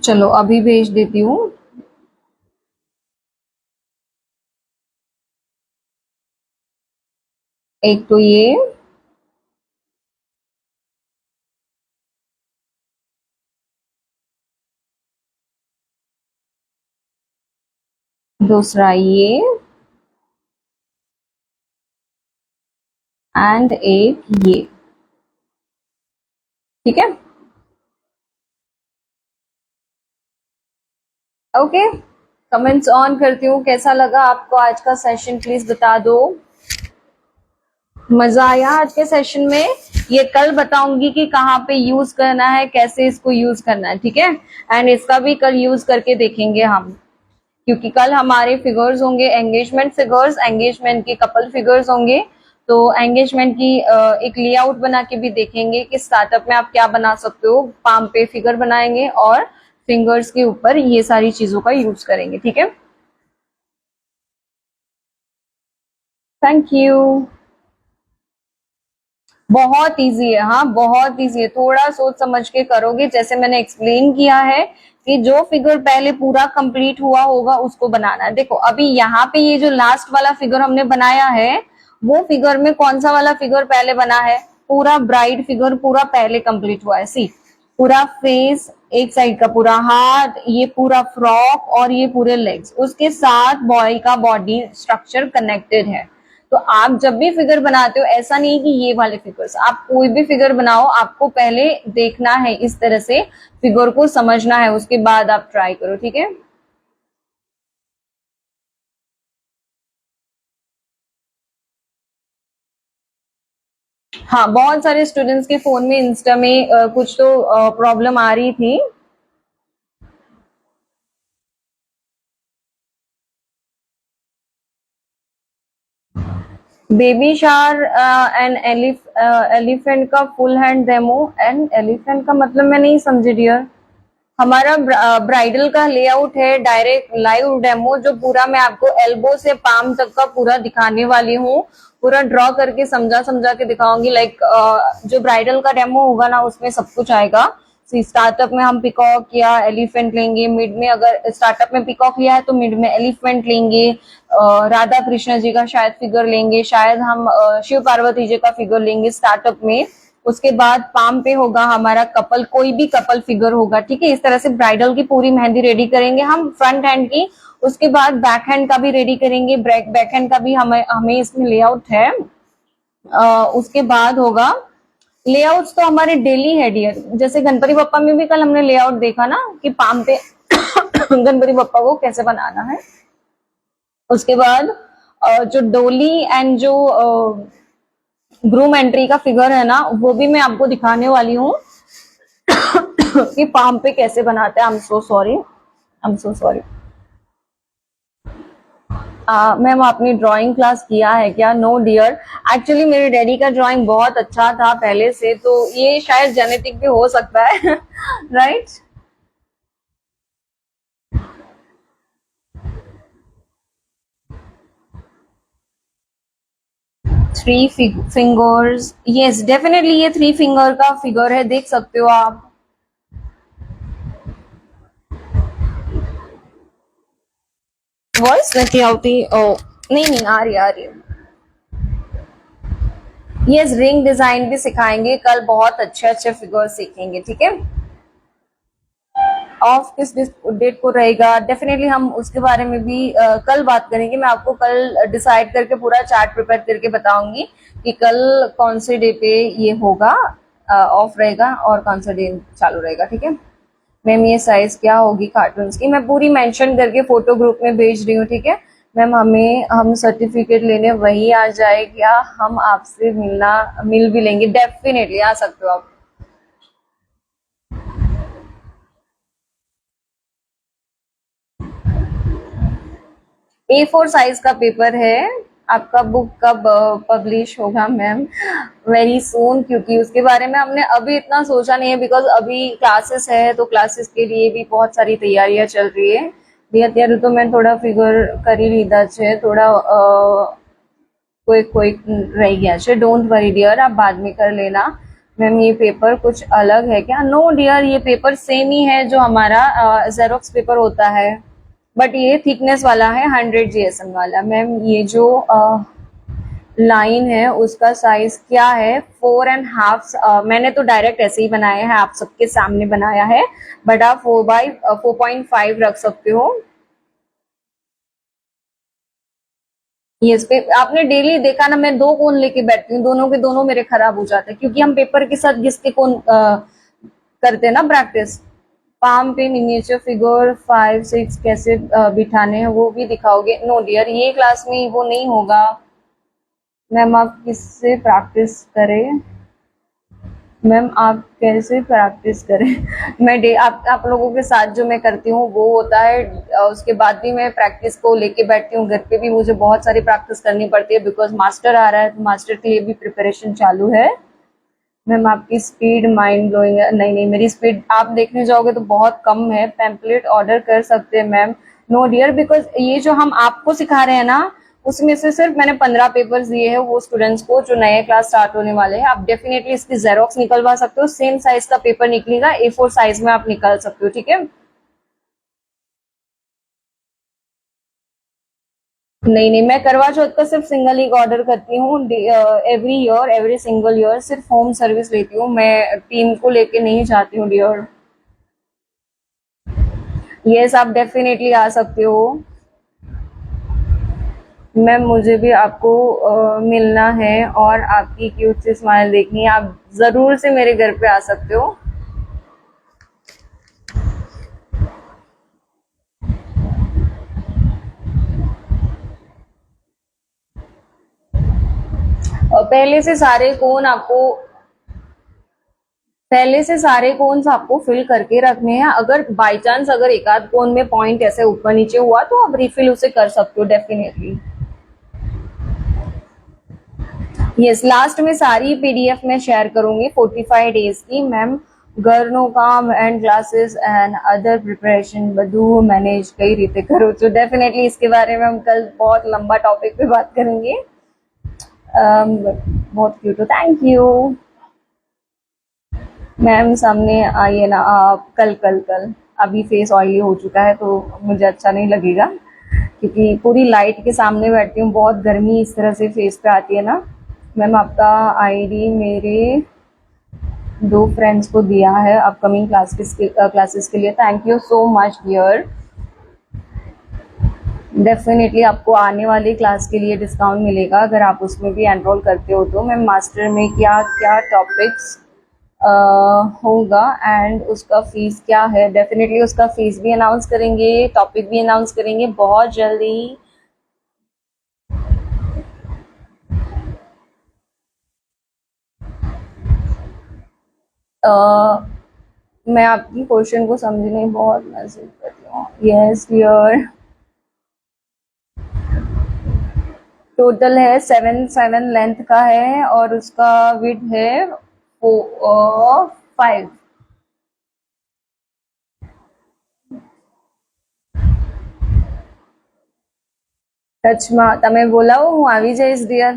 चलो अभी भेज देती हूँ। एक तो ये, दूसरा ये, एंड एक ये। ठीक है, ओके, कमेंट्स ऑन करती हूँ। कैसा लगा आपको आज का सेशन, प्लीज बता दो। मजा आया आज के सेशन में? ये कल बताऊंगी कि कहाँ पे यूज करना है, कैसे इसको यूज करना है। ठीक है, एंड इसका भी कल यूज करके देखेंगे हम, क्योंकि कल हमारे फिगर्स होंगे एंगेजमेंट फिगर्स, एंगेजमेंट के कपल फिगर्स होंगे। तो एंगेजमेंट की एक लेआउट बना के भी देखेंगे कि स्टार्टअप में आप क्या बना सकते हो। पाम पे फिगर बनाएंगे और फिंगर्स के ऊपर ये सारी चीजों का यूज करेंगे। ठीक है, थैंक यू। बहुत इजी है, हाँ बहुत इजी है, थोड़ा सोच समझ के करोगे। जैसे मैंने एक्सप्लेन किया है कि जो फिगर पहले पूरा कंप्लीट हुआ होगा उसको बनाना है। देखो अभी यहाँ पे ये जो लास्ट वाला फिगर हमने बनाया है, वो फिगर में कौन सा वाला फिगर पहले बना है? पूरा ब्राइड फिगर पूरा पहले कंप्लीट हुआ है। सी, पूरा फेस, एक साइड का पूरा हाथ, ये पूरा फ्रॉक और ये पूरे लेग्स, उसके साथ बॉय का बॉडी स्ट्रक्चर कनेक्टेड है। तो आप जब भी फिगर बनाते हो, ऐसा नहीं कि ये वाले फिगर्स, आप कोई भी फिगर बनाओ, आपको पहले देखना है, इस तरह से फिगर को समझना है, उसके बाद आप ट्राई करो। ठीक है, हाँ बहुत सारे स्टूडेंट्स के फोन में इंस्टा में कुछ तो प्रॉब्लम आ रही थी। बेबी शार एंड एलिफेंट का full hand demo, and elephant का मतलब मैं नहीं समझी डियर। हमारा ब्राइडल का लेआउट है डायरेक्ट लाइव डेमो, जो पूरा मैं आपको एल्बो से पाम तक का पूरा दिखाने वाली हूँ, पूरा ड्रॉ करके समझा समझा के दिखाऊंगी। लाइक जो ब्राइडल का डेमो होगा ना, उसमें सब कुछ आएगा। स्टार्टअप में हम पिकॉक या एलिफेंट लेंगे, मिड में अगर स्टार्टअप में पिकॉक लिया है तो मिड में एलिफेंट लेंगे, राधा कृष्ण जी का शायद फिगर लेंगे, शायद हम शिव पार्वती जी का फिगर लेंगे स्टार्टअप में। उसके बाद पाम पे होगा हमारा कपल, कोई भी कपल फिगर होगा। ठीक है, इस तरह से ब्राइडल की पूरी मेहंदी रेडी करेंगे हम फ्रंट हैंड की। उसके बाद बैक हैंड का भी रेडी करेंगे, बैक हैंड का भी हमें इसमें लेआउट है। उसके बाद होगा लेआउट्स तो हमारे डेली है डियर। जैसे गणपति बप्पा में भी कल हमने लेआउट देखा ना कि पाम पे गणपति बप्पा को कैसे बनाना है। उसके बाद जो डोली एंड जो ग्रूम एंट्री का फिगर है ना, वो भी मैं आपको दिखाने वाली हूँ कि पाम पे कैसे बनाते हैं। आई am so sorry, I am so sorry. Ma'am आपने ड्राइंग क्लास किया है क्या? नो डियर, एक्चुअली मेरे डैडी का ड्राइंग बहुत अच्छा था पहले से, तो ये शायद जेनेटिक भी हो सकता है right three fingers, yes definitely ये 3 फिंगर का फिगर है, देख सकते हो आप। वॉइस नहीं आती? ओ नहीं नहीं, आ रही आ रही है। यस, रिंग डिजाइन भी सिखाएंगे कल, बहुत अच्छे अच्छे फिगर सीखेंगे। ठीक है, ऑफ किस डेट को रहेगा, डेफिनेटली हम उसके बारे में भी कल बात करेंगे। मैं आपको कल डिसाइड करके पूरा चार्ट प्रिपेयर करके बताऊंगी कि कल कौन से डे पे ये होगा, ऑफ रहेगा और कौन सा डे चालू रहेगा। ठीक है मैम, ये साइज क्या होगी कार्टून्स की, मैं पूरी मेंशन करके फोटो ग्रुप में भेज रही हूँ। ठीक है, मैम हम सर्टिफिकेट लेने वही आ जाए क्या? हम आपसे मिल भी लेंगे, डेफिनेटली आ सकते हो आप। A4 साइज का पेपर है। आपका बुक कब पब्लिश होगा मैम? वेरी सून, क्योंकि उसके बारे में हमने अभी इतना सोचा नहीं है, बिकॉज अभी क्लासेस है तो क्लासेस के लिए भी बहुत सारी तैयारियां चल रही है। અત્યારે તો મેં થોડા ફિગર કરી લીધા છે, થોડા कोई रह गया है। डोंट वरी डियर, आप बाद में कर लेना। मैम ये पेपर कुछ अलग है क्या? नो डियर, ये पेपर सेम ही है जो हमारा जेरोक्स पेपर होता है, बट ये थिकनेस वाला है 100 GSM वाला। मैम ये जो लाइन है उसका साइज क्या है? 4.5। मैंने तो डायरेक्ट ऐसे ही बनाया है, आप सबके सामने बनाया है, बट आप 4/4.5 रख सकते हो। इस पे आपने डेली देखा ना, मैं 2 कोन लेके बैठती हूँ, दोनों के दोनों मेरे खराब हो जाते हैं, क्योंकि हम पेपर के साथ घिस के कोन करते हैं ना प्रैक्टिस। पाम पे मिनिएचर फिगर 5-6 कैसे बिठाने हैं वो भी दिखाओगे? नो डियर, ये क्लास में वो नहीं होगा। मैम आप किससे प्रैक्टिस करें? मैम आप कैसे प्रैक्टिस करें? मैं आप लोगों के साथ जो मैं करती हूँ वो होता है, उसके बाद भी मैं प्रैक्टिस को लेके बैठती हूँ। घर पे भी मुझे बहुत सारी प्रैक्टिस करनी पड़ती है, बिकॉज मास्टर आ रहा है, तो मास्टर के लिए भी प्रिपरेशन चालू है। मैम आपकी स्पीड माइंड ब्लोइंग है। नहीं नहीं, मेरी स्पीड आप देखने जाओगे तो बहुत कम है। पैम्पलेट ऑर्डर कर सकते हैं मैम? नो डियर, बिकॉज ये जो हम आपको सिखा रहे हैं ना, उसमें से सिर्फ मैंने 15 पेपर्स दिए हैं वो स्टूडेंट्स को जो नए क्लास स्टार्ट होने वाले हैं। आप डेफिनेटली इसकी जेरोक्स निकलवा सकते हो, सेम साइज का पेपर निकलेगा, A4 साइज में आप निकाल सकते हो, ठीक है? नहीं नहीं, मैं करवा चौथ का सिर्फ सिंगल एक ऑर्डर करती हूँ। Every year, every single year सिर्फ होम सर्विस लेती हूँ, मैं टीम को लेके नहीं जाती हूँ डियर। यस, आप डेफिनेटली आ सकते हो। मैम मुझे भी आपको मिलना है और आपकी क्यूट सी स्माइल देखनी है, आप जरूर से मेरे घर पे आ सकते हो। पहले से सारे कोन आपको पहले से सारे कोन्स आपको फिल करके रखने हैं। अगर बाई चांस अगर एक आध कोन में पॉइंट ऐसे ऊपर नीचे हुआ तो आप रिफिल उसे कर सकते हो डेफिनेटली। यस, लास्ट में सारी पीडीएफ में शेयर करूंगी 45 डेज की। मैम ઘરનું કામ and classes and other preparation બધું मैनेज कई रीते करो, तो डेफिनेटली इसके बारे में हम कल बहुत लंबा टॉपिक पे बात करेंगे। बहुत क्यूट हो, थैंक यू। मैम सामने आइए ना आप, कल कल कल। अभी फेस ऑयली हो चुका है तो मुझे अच्छा नहीं लगेगा, क्योंकि पूरी लाइट के सामने बैठती हूँ, बहुत गर्मी इस तरह से फेस पे आती है ना। मैम आपका आईडी मेरे 2 फ्रेंड्स को दिया है अपकमिंग क्लासेस के लिए। Thank you so much dear. Definitely आपको आने वाली क्लास के लिए डिस्काउंट मिलेगा अगर आप उसमें भी एनरोल करते हो तो। मैम मास्टर में क्या क्या टॉपिक्स होगा एंड उसका फीस क्या है? डेफिनेटली उसका फीस भी अनाउंस करेंगे, टॉपिक भी अनाउंस करेंगे बहुत जल्दी। मैं आपकी क्वेश्चन को समझने बहुत मैसेज करती हूँ। यस डियर, टोटल है 7 लेंथ का है और उसका विड्थ है 5। ટચમાં તમે બોલાવો, હું આવી જઈશ ડિયર।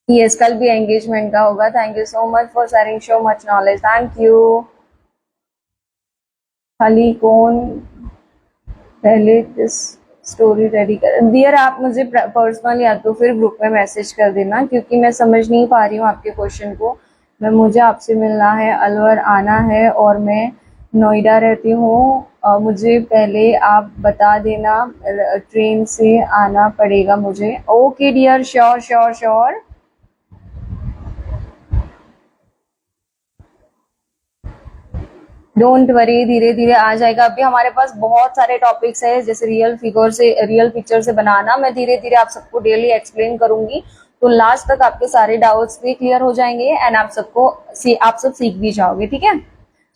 यस, कल भी एंगेजमेंट का होगा। Thank you so much for sharing so much knowledge, thank you. खाली कौन पहले इस स्टोरी रेडी कर डियर? आप मुझे पर्सनल या तो फिर ग्रुप में मैसेज कर देना, क्योंकि मैं समझ नहीं पा रही हूँ आपके क्वेश्चन को। मैं मुझे आपसे मिलना है, अलवर आना है और मैं नोएडा रहती हूँ। मुझे पहले आप बता देना, ट्रेन से आना पड़ेगा मुझे। Okay dear, sure sure sure. Don't worry, धीरे धीरे आ जाएगा। अभी हमारे पास बहुत सारे टॉपिक्स है, जैसे रियल पिक्चर से बनाना, मैं धीरे धीरे आप सबको डेली एक्सप्लेन करूंगी, तो लास्ट तक आपके सारे डाउट्स भी क्लियर हो जाएंगे एंड आप सब सीख भी जाओगे। ठीक है,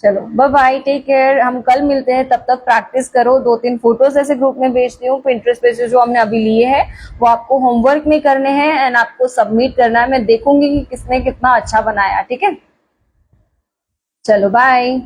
चलो बाय बाय, टेक केयर, हम कल मिलते हैं। तब तक प्रैक्टिस करो, 2-3 फोटोज ऐसे ग्रुप में भेजती हूँ पिंटरेस्ट पे से जो हमने अभी लिए हैं, वो आपको होमवर्क में करने हैं एंड आपको सबमिट करना है। मैं देखूंगी कि किसने कितना अच्छा बनाया। ठीक है, चलो बाय।